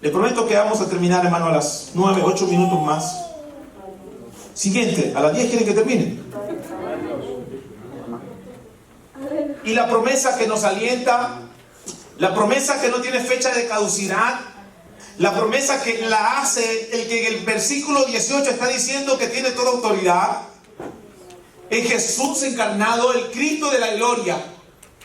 Les prometo que vamos a terminar, hermano, a las 9, 8 minutos más. Siguiente, a las 10 quieren que termine. Y la promesa que nos alienta, la promesa que no tiene fecha de caducidad, la promesa que la hace el que en el versículo 18 está diciendo que tiene toda autoridad, en Jesús encarnado, el Cristo de la gloria,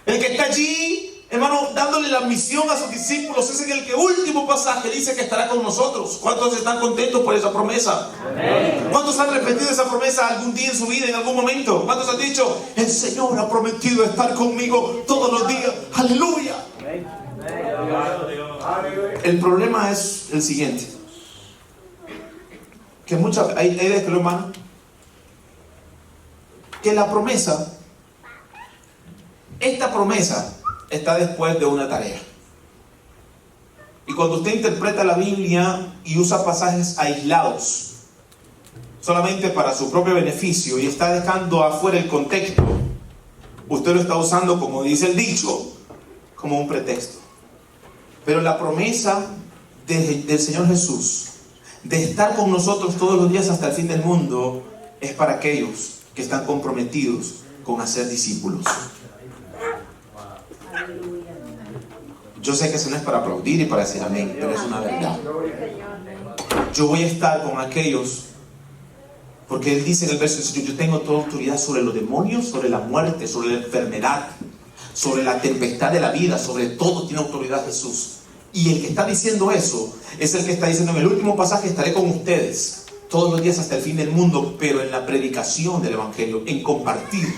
el que está allí, hermano, dándole la misión a sus discípulos. Es en el que último pasaje dice que estará con nosotros. ¿Cuántos están contentos por esa promesa? Amén. ¿Cuántos han repetido esa promesa algún día en su vida, en algún momento? ¿Cuántos han dicho, el Señor ha prometido estar conmigo todos los días? ¡Aleluya! Amén. El problema es el siguiente, que muchas, hay de esto, hermano, que la promesa, esta promesa está después de una tarea. Y cuando usted interpreta la Biblia y usa pasajes aislados solamente para su propio beneficio y está dejando afuera el contexto, usted lo está usando, como dice el dicho, como un pretexto. Pero la promesa del Señor Jesús de estar con nosotros todos los días hasta el fin del mundo es para aquellos que están comprometidos con hacer discípulos. Yo sé que eso no es para aplaudir y para decir amén, pero es una verdad. Yo voy a estar con aquellos, porque Él dice en el verso 18, yo tengo toda autoridad sobre los demonios, sobre la muerte, sobre la enfermedad, sobre la tempestad de la vida, sobre todo tiene autoridad Jesús. Y el que está diciendo eso es el que está diciendo en el último pasaje, estaré con ustedes todos los días hasta el fin del mundo, pero en la predicación del Evangelio, en compartir.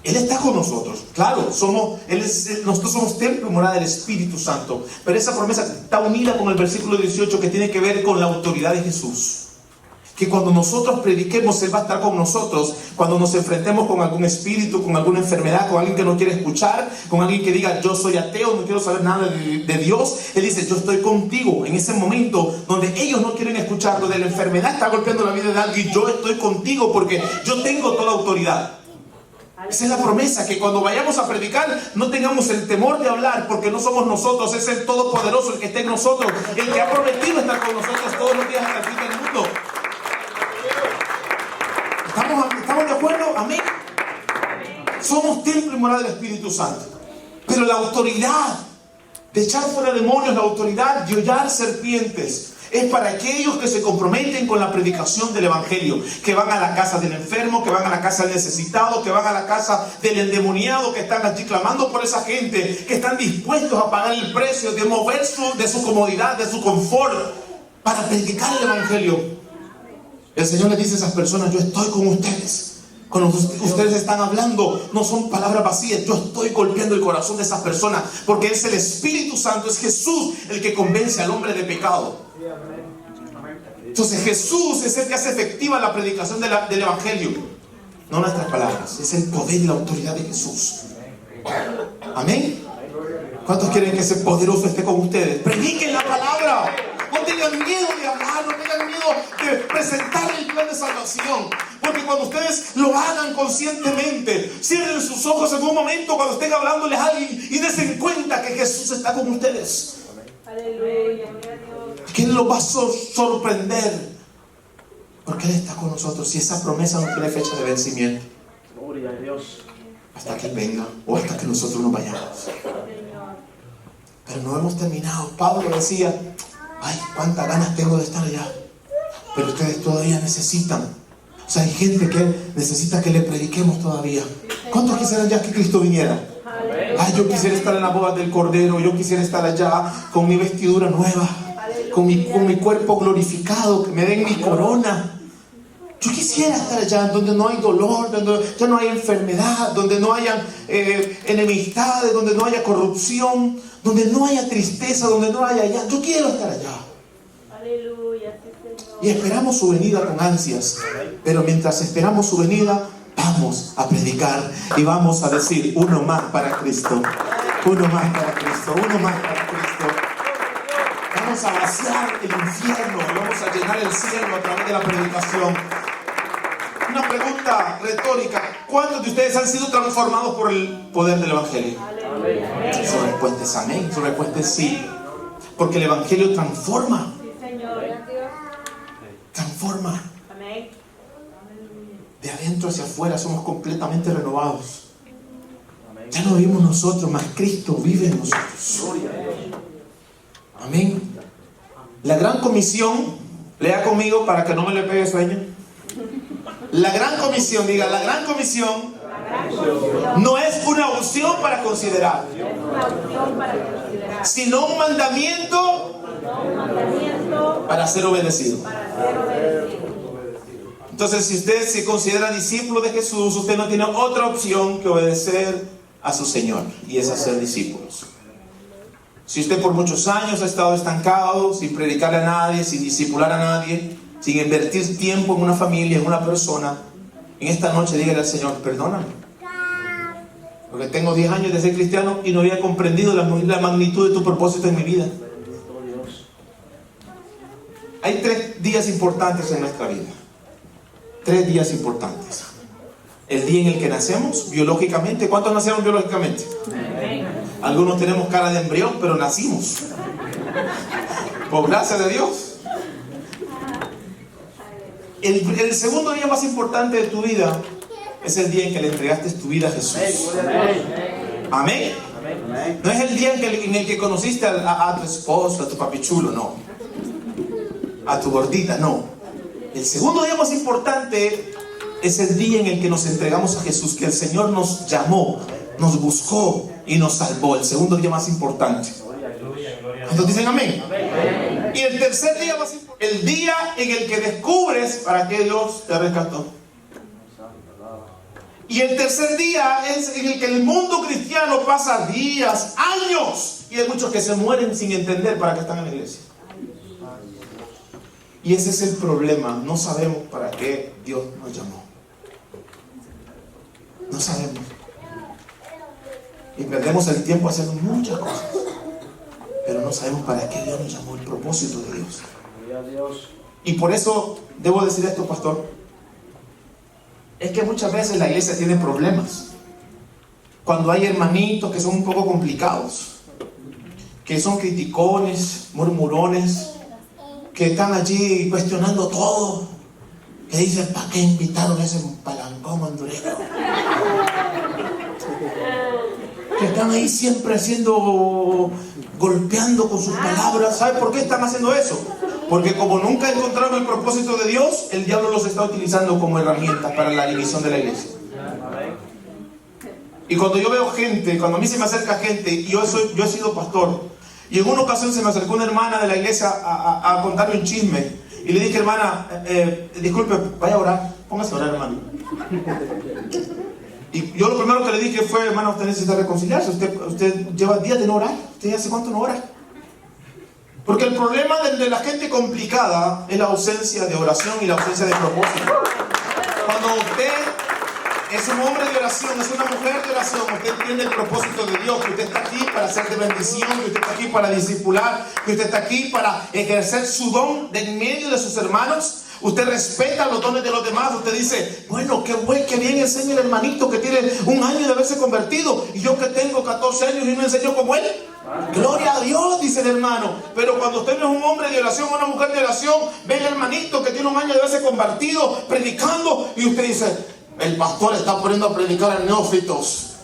Él está con nosotros, claro, nosotros somos templo y morada del Espíritu Santo, pero esa promesa está unida con el versículo 18 que tiene que ver con la autoridad de Jesús. Que cuando nosotros prediquemos, Él va a estar con nosotros. Cuando nos enfrentemos con algún espíritu, con alguna enfermedad, con alguien que no quiere escuchar, con alguien que diga, yo soy ateo, no quiero saber nada de Dios, Él dice, yo estoy contigo. En ese momento donde ellos no quieren escuchar, donde la enfermedad está golpeando la vida de alguien, yo estoy contigo porque yo tengo toda autoridad. Esa es la promesa, que cuando vayamos a predicar no tengamos el temor de hablar, porque no somos nosotros, es el Todopoderoso el que está en nosotros, el que ha prometido estar con nosotros todos los días hasta el fin del mundo. ¿Estamos de acuerdo? Amén. Somos templo y morada del Espíritu Santo, pero la autoridad de echar fuera demonios, la autoridad de hollar serpientes, es para aquellos que se comprometen con la predicación del Evangelio, que van a la casa del enfermo, que van a la casa del necesitado, que van a la casa del endemoniado, que están allí clamando por esa gente, que están dispuestos a pagar el precio de mover de su comodidad, de su confort, para predicar el Evangelio. El Señor les dice a esas personas, yo estoy con ustedes. Cuando ustedes están hablando, no son palabras vacías. Yo estoy golpeando el corazón de esas personas, porque es el Espíritu Santo, es Jesús el que convence al hombre de pecado. Entonces Jesús es el que hace efectiva la predicación del Evangelio, no nuestras palabras, es el poder y la autoridad de Jesús. Amén. ¿Cuántos quieren que ese poderoso esté con ustedes? Prediquen la palabra. No tengan miedo de hablar, no tengan miedo de presentar el plan de salvación, porque cuando ustedes lo hagan conscientemente, cierren sus ojos en un momento cuando estén hablándoles a alguien y den cuenta que Jesús está con ustedes. Aleluya. Que Él los va a sorprender, porque Él está con nosotros y esa promesa no tiene fecha de vencimiento. Gloria a Dios. Hasta que Él venga o hasta que nosotros nos vayamos. Pero no hemos terminado. Pablo decía, ay, cuántas ganas tengo de estar allá, pero ustedes todavía necesitan. O sea, hay gente que necesita que le prediquemos todavía. ¿Cuántos quisieran ya que Cristo viniera? Ay, yo quisiera estar en la boda del Cordero, yo quisiera estar allá con mi vestidura nueva, con mi cuerpo glorificado, que me den mi corona. Yo quisiera estar allá donde no hay dolor, donde ya no hay enfermedad, donde no haya enemistades, donde no haya corrupción, donde no haya tristeza, donde no haya allá. Yo quiero estar allá. Aleluya, sí, Señor. Y esperamos su venida con ansias. Pero mientras esperamos su venida, vamos a predicar y vamos a decir: uno más para Cristo, uno más para Cristo, uno más para Cristo. Vamos a vaciar el infierno, vamos a llenar el cielo a través de la predicación. Una pregunta retórica: ¿cuántos de ustedes han sido transformados por el poder del Evangelio? Su respuesta es amén, su respuesta es sí. Porque el Evangelio transforma. Transforma. Amén. De adentro hacia afuera somos completamente renovados. Ya no vivimos nosotros, más Cristo vive en nosotros. Amén. La gran comisión, lea conmigo para que no me le pegue sueño. La gran comisión, diga, la gran comisión no es una opción para considerar, sino un mandamiento para ser obedecido. Entonces, si usted se considera discípulo de Jesús, usted no tiene otra opción que obedecer a su Señor, y es hacer discípulos. Si usted por muchos años ha estado estancado, sin predicarle a nadie, sin discipular a nadie, sin invertir tiempo en una familia, en una persona, en esta noche dígale al Señor: perdóname, porque tengo 10 años de ser cristiano y no había comprendido la magnitud de tu propósito en mi vida. Hay 3 días importantes en nuestra vida. 3 días importantes. El día en el que nacemos, biológicamente. ¿Cuántos nacieron biológicamente? Algunos tenemos cara de embrión, pero nacimos. Por gracia de Dios. El segundo día más importante de tu vida es el día en que le entregaste tu vida a Jesús. Amén. No es el día en el que conociste a tu esposo, a tu papichulo, no. A tu gordita, no. El segundo día más importante es el día en el que nos entregamos a Jesús, que el Señor nos llamó, nos buscó y nos salvó. El segundo día más importante. ¿Cuántos dicen amén? Y el tercer día más importante, el día en el que descubres para qué Dios te rescató. Y el tercer día es en el que el mundo cristiano pasa días, años, y hay muchos que se mueren sin entender para qué están en la iglesia. Y ese es el problema. No sabemos para qué Dios nos llamó. No sabemos. Y perdemos el tiempo haciendo muchas cosas. Pero no sabemos para qué Dios nos llamó, el propósito de Dios. Y por eso debo decir esto, pastor. Es que muchas veces la iglesia tiene problemas. Cuando hay hermanitos que son un poco complicados, que son criticones, murmurones, que están allí cuestionando todo, que dicen: ¿para qué invitaron a ese palancón hondureño? Que están ahí siempre golpeando con sus palabras. ¿Sabe por qué están haciendo eso? Porque como nunca encontraron el propósito de Dios, el diablo los está utilizando como herramientas para la división de la iglesia. Y cuando yo veo gente, cuando a mí se me acerca gente, y yo he sido pastor, y en una ocasión se me acercó una hermana de la iglesia a contarme un chisme. Y le dije: hermana, disculpe, vaya a orar. Póngase a orar, hermano. Y yo lo primero que le dije fue: hermana, usted necesita reconciliarse. Usted lleva días de no orar. ¿Usted hace cuánto no ora? Porque el problema de la gente complicada es la ausencia de oración y la ausencia de propósito. Cuando usted es un hombre de oración, es una mujer de oración, usted entiende el propósito de Dios, que usted está aquí para ser de bendición, que usted está aquí para discipular, que usted está aquí para ejercer su don en medio de sus hermanos. Usted respeta los dones de los demás. Usted dice: bueno, qué bien enseña el hermanito que tiene 1 año de haberse convertido, y yo que tengo 14 años y no enseño como él. Gloria a Dios, dice el hermano. Pero cuando usted no es un hombre de oración o una mujer de oración, ve el hermanito que tiene 1 año de haberse convertido predicando, y usted dice: el pastor está poniendo a predicar a neófitos.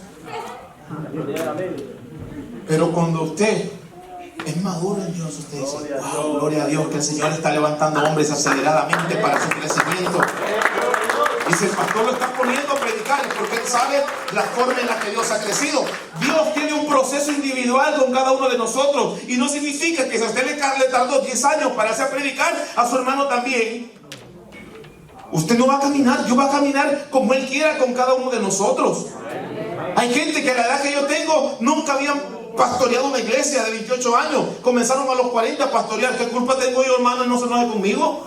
Pero cuando usted es maduro en Dios, usted dice: wow, gloria a Dios, que el Señor está levantando hombres aceleradamente para su crecimiento. Y si el pastor lo está poniendo a predicar, es porque él sabe la forma en la que Dios ha crecido. Dios tiene un proceso individual con cada uno de nosotros, y no significa que si a usted le tardó 10 años para hacer predicar, a su hermano también. Usted no va a caminar, Dios va a caminar como Él quiera con cada uno de nosotros. Hay gente que a la edad que yo tengo nunca habían pastoreado una iglesia de 28 años. Comenzaron a los 40 a pastorear. ¿Qué culpa tengo yo, hermano, y no se enoje conmigo?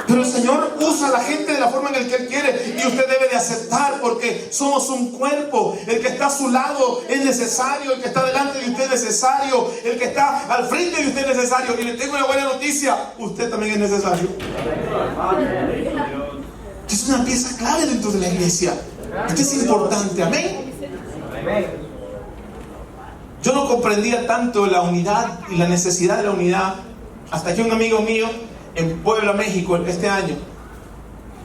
Pero el Señor usa a la gente de la forma en la que Él quiere, y usted debe de aceptar, porque somos un cuerpo. El que está a su lado es necesario, el que está delante de usted es necesario, el que está al frente de usted es necesario. Y le tengo una buena noticia: usted también es necesario. Es una pieza clave dentro de la iglesia. Esto es importante, amén. Yo no comprendía tanto la unidad y la necesidad de la unidad hasta que un amigo mío en Puebla, México, este año,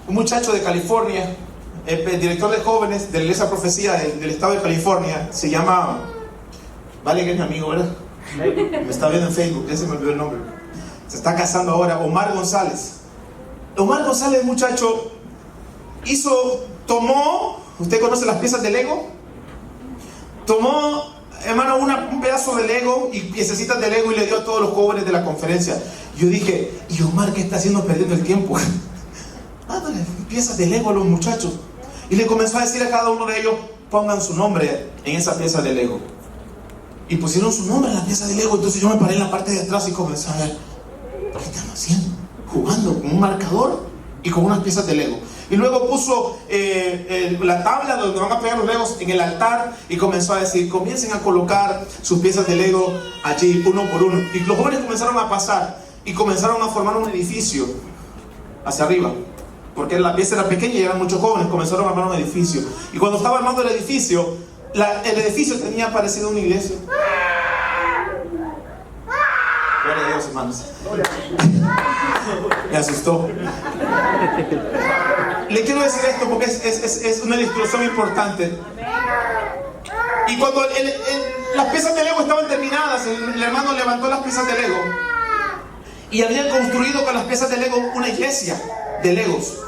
un muchacho de California, el director de jóvenes de la Iglesia Profecía del estado de California, se llama, vale, que es mi amigo, ¿verdad? Me está viendo en Facebook, ya se me olvidó el nombre. Se está casando ahora, Omar González. Omar González, muchacho, tomó, ¿usted conoce las piezas de Lego? Tomó, hermano, un pedazo de Lego y piececitas de Lego y le dio a todos los jóvenes de la conferencia. Yo dije, ¿y Omar qué está haciendo perdiendo el tiempo? Dándole piezas de Lego a los muchachos. Y le comenzó a decir a cada uno de ellos, pongan su nombre en esa pieza de Lego. Y pusieron su nombre en la pieza de Lego. Entonces yo me paré en la parte de atrás y comencé a ver, ¿qué están haciendo? Jugando con un marcador y con unas piezas de Lego. Y luego puso la tabla donde van a pegar los Legos en el altar y comenzó a decir, comiencen a colocar sus piezas de Lego allí uno por uno. Y los jóvenes comenzaron a pasar y comenzaron a formar un edificio hacia arriba, porque la pieza era pequeña y eran muchos jóvenes. Comenzaron a armar un edificio, y cuando estaba armando el edificio tenía parecido a una iglesia. Gloria a Dios, hermanos. Me asustó. Le quiero decir esto porque es una ilustración importante. Y cuando las piezas de Lego estaban terminadas, el hermano levantó las piezas de Lego y habían construido con las piezas de Lego una iglesia de Legos.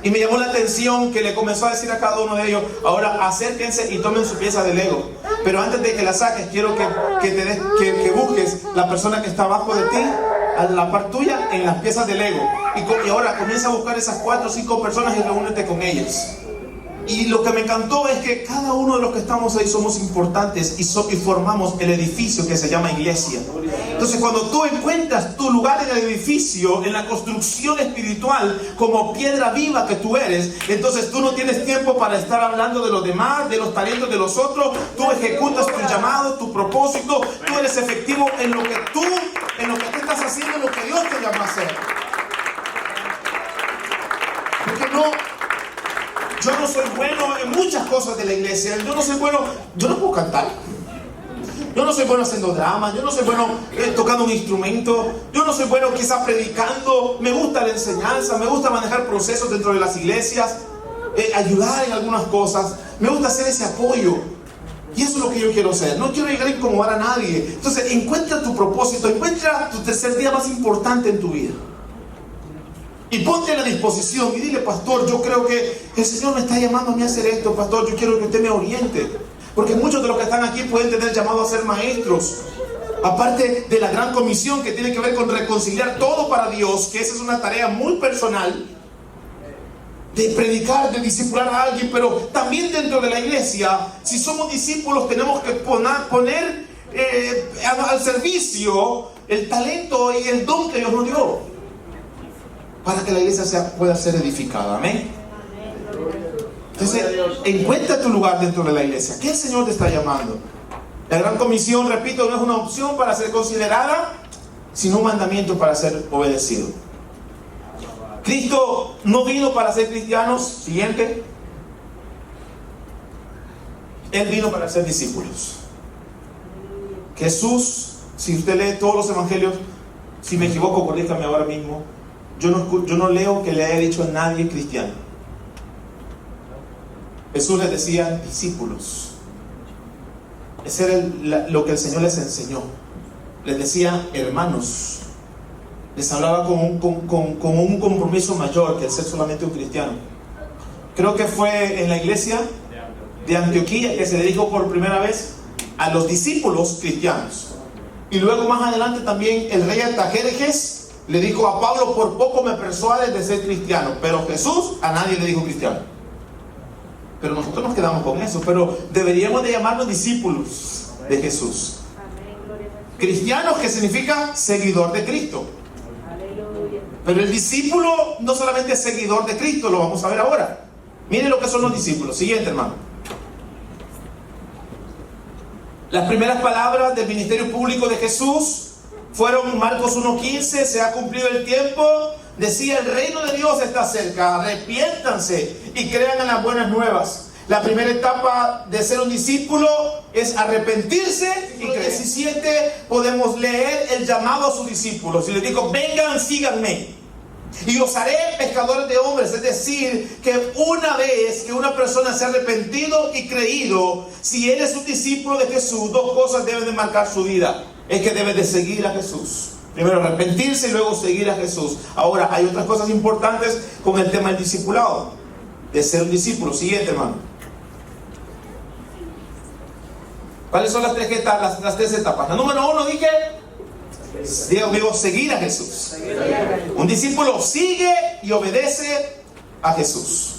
Y me llamó la atención que le comenzó a decir a cada uno de ellos, ahora acérquense y tomen su pieza de Lego. Pero antes de que la saques, quiero que busques la persona que está abajo de ti, a la par tuya, en las piezas de Lego. Y ahora comienza a buscar esas 4 o 5 personas y reúnete con ellas. Y lo que me encantó es que cada uno de los que estamos ahí somos importantes y formamos el edificio que se llama iglesia. Entonces, cuando tú encuentras tu lugar en el edificio, en la construcción espiritual, como piedra viva que tú eres, entonces tú no tienes tiempo para estar hablando de los demás, de los talentos de los otros. Tú ejecutas tu llamado, tu propósito. Tú eres efectivo en lo que tú estás haciendo, en lo que Dios te llama a hacer. Porque yo no soy bueno en muchas cosas de la iglesia. Yo no puedo cantar. Yo no soy bueno haciendo drama. Yo no soy bueno tocando un instrumento. Yo no soy bueno quizás predicando. Me gusta la enseñanza. Me gusta manejar procesos dentro de las iglesias. Ayudar en algunas cosas. Me gusta hacer ese apoyo. Y eso es lo que yo quiero hacer. No quiero llegar a incomodar a nadie. Entonces encuentra tu propósito. Encuentra tu tercer día más importante en tu vida. Y ponte a la disposición y dile, pastor, yo creo que el Señor me está llamando a mí a hacer esto, pastor, yo quiero que usted me oriente. Porque muchos de los que están aquí pueden tener llamado a ser maestros. Aparte de la gran comisión que tiene que ver con reconciliar todo para Dios, que esa es una tarea muy personal, de predicar, de discipular a alguien, pero también dentro de la iglesia, si somos discípulos, tenemos que poner al servicio el talento y el don que Dios nos dio, para que la iglesia pueda ser edificada. Amén. Entonces, encuentra tu lugar dentro de la iglesia. ¿Qué el Señor te está llamando? La gran comisión, repito, no es una opción para ser considerada, sino un mandamiento para ser obedecido. Cristo no vino para ser cristianos. Siguiente. Él vino para ser discípulos. Jesús, si usted lee todos los evangelios, si me equivoco, corríjame ahora mismo. Yo no leo que le haya dicho a nadie cristiano. Jesús les decía discípulos. Ese era lo que el Señor les enseñó. Les decía hermanos. Les hablaba con un compromiso mayor que el ser solamente un cristiano. Creo que fue en la iglesia de Antioquía que se le dijo por primera vez a los discípulos cristianos. Y luego más adelante también el rey Artajerjes le dijo a Pablo, por poco me persuades de ser cristiano. Pero Jesús a nadie le dijo cristiano. Pero nosotros nos quedamos con eso. Pero deberíamos de llamarnos discípulos de Jesús. Amén. Gloria a Jesús. Cristianos, que significa seguidor de Cristo. Aleluya. Pero el discípulo no solamente es seguidor de Cristo, lo vamos a ver ahora. Miren lo que son los discípulos. Siguiente, hermano. Las primeras palabras del ministerio público de Jesús fueron Marcos 1:15, se ha cumplido el tiempo. Decía, el reino de Dios está cerca, arrepiéntanse y crean en las buenas nuevas. La primera etapa de ser un discípulo es arrepentirse. Y en 17 podemos leer el llamado a sus discípulos. Y les dijo, vengan, síganme. Y os haré pescadores de hombres. Es decir, que una vez que una persona se ha arrepentido y creído, si él es un discípulo de Jesús, dos cosas deben de marcar su vida. Es que debe de seguir a Jesús. Primero arrepentirse y luego seguir a Jesús. Ahora, hay otras cosas importantes con el tema del discipulado, de ser un discípulo. Siguiente, hermano. ¿Cuáles son las tres etapas? La número 1 dije, digo, seguir a Jesús. Un discípulo sigue y obedece a Jesús.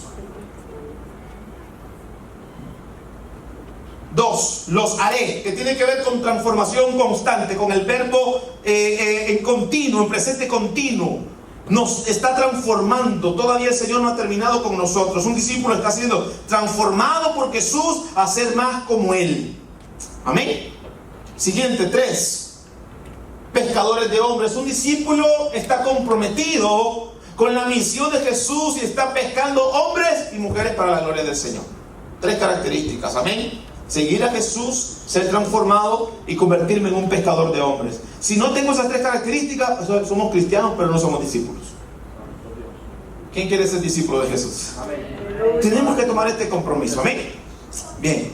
2, los haré, que tiene que ver con transformación constante, con el verbo en continuo, en presente continuo. Nos está transformando. Todavía el Señor no ha terminado con nosotros. Un discípulo está siendo transformado por Jesús a ser más como Él. Amén. Siguiente, 3, pescadores de hombres. Un discípulo está comprometido con la misión de Jesús y está pescando hombres y mujeres para la gloria del Señor. 3 características. Amén. Seguir a Jesús, ser transformado y convertirme en un pescador de hombres. Si no tengo esas 3 características, somos cristianos, pero no somos discípulos. ¿Quién quiere ser discípulo de Jesús? Amén. Tenemos que tomar este compromiso. Amén. Bien.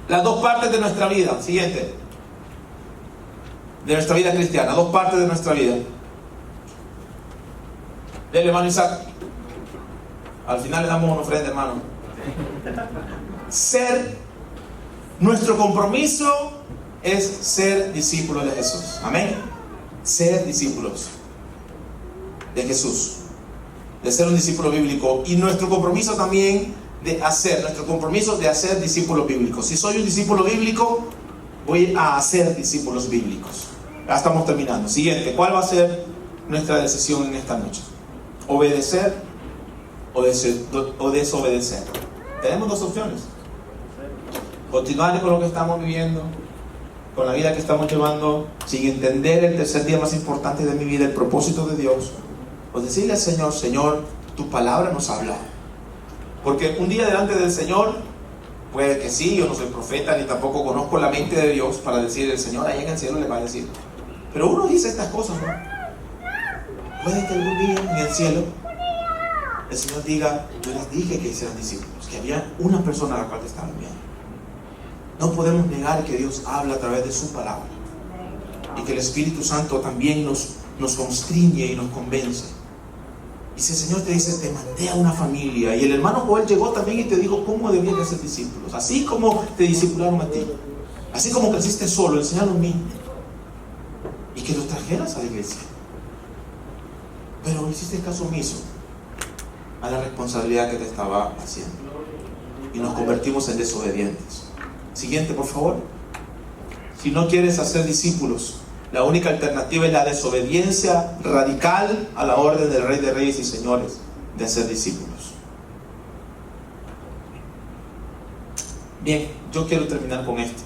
Las 2 partes de nuestra vida. Siguiente. De nuestra vida cristiana. 2 partes de nuestra vida. Dele, hermano Isaac. Al final le damos una ofrenda, hermano. Nuestro compromiso es ser discípulos de Jesús. Amén. Ser discípulos de Jesús, de ser un discípulo bíblico. Y nuestro compromiso también de hacer discípulos bíblicos. Si soy un discípulo bíblico, voy a hacer discípulos bíblicos. Ya estamos terminando. Siguiente, ¿cuál va a ser nuestra decisión en esta noche? ¿Obedecer o desobedecer? Tenemos 2 opciones. Continuar con lo que estamos viviendo, con la vida que estamos llevando, sin entender el tercer día más importante de mi vida, el propósito de Dios. O decirle al Señor, Señor, tu palabra nos habla. Porque un día delante del Señor, puede que sí, yo no soy profeta, ni tampoco conozco la mente de Dios para decir, el Señor ahí en el cielo le va a decir. Pero uno dice estas cosas, ¿no? Puede que algún día en el cielo el Señor diga, yo les dije que hicieran discípulos, que había una persona a la cual te estaban enviando. No podemos negar que Dios habla a través de su palabra y que el Espíritu Santo también nos constriñe y nos convence. Y si el Señor te dice, te mandé a una familia, y el hermano Joel llegó también y te dijo cómo debían de ser discípulos, así como te discipularon a ti, así como creciste solo, enseñaron a mí, y que los trajeras a la iglesia, pero hiciste caso omiso a la responsabilidad que te estaba haciendo y nos convertimos en desobedientes. Siguiente, por favor. Si no quieres hacer discípulos, la única alternativa es la desobediencia radical a la orden del Rey de Reyes y Señores de hacer discípulos. Bien, yo quiero terminar con esto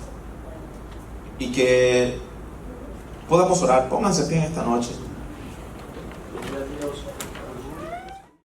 y que podamos orar. Pónganse aquí en esta noche.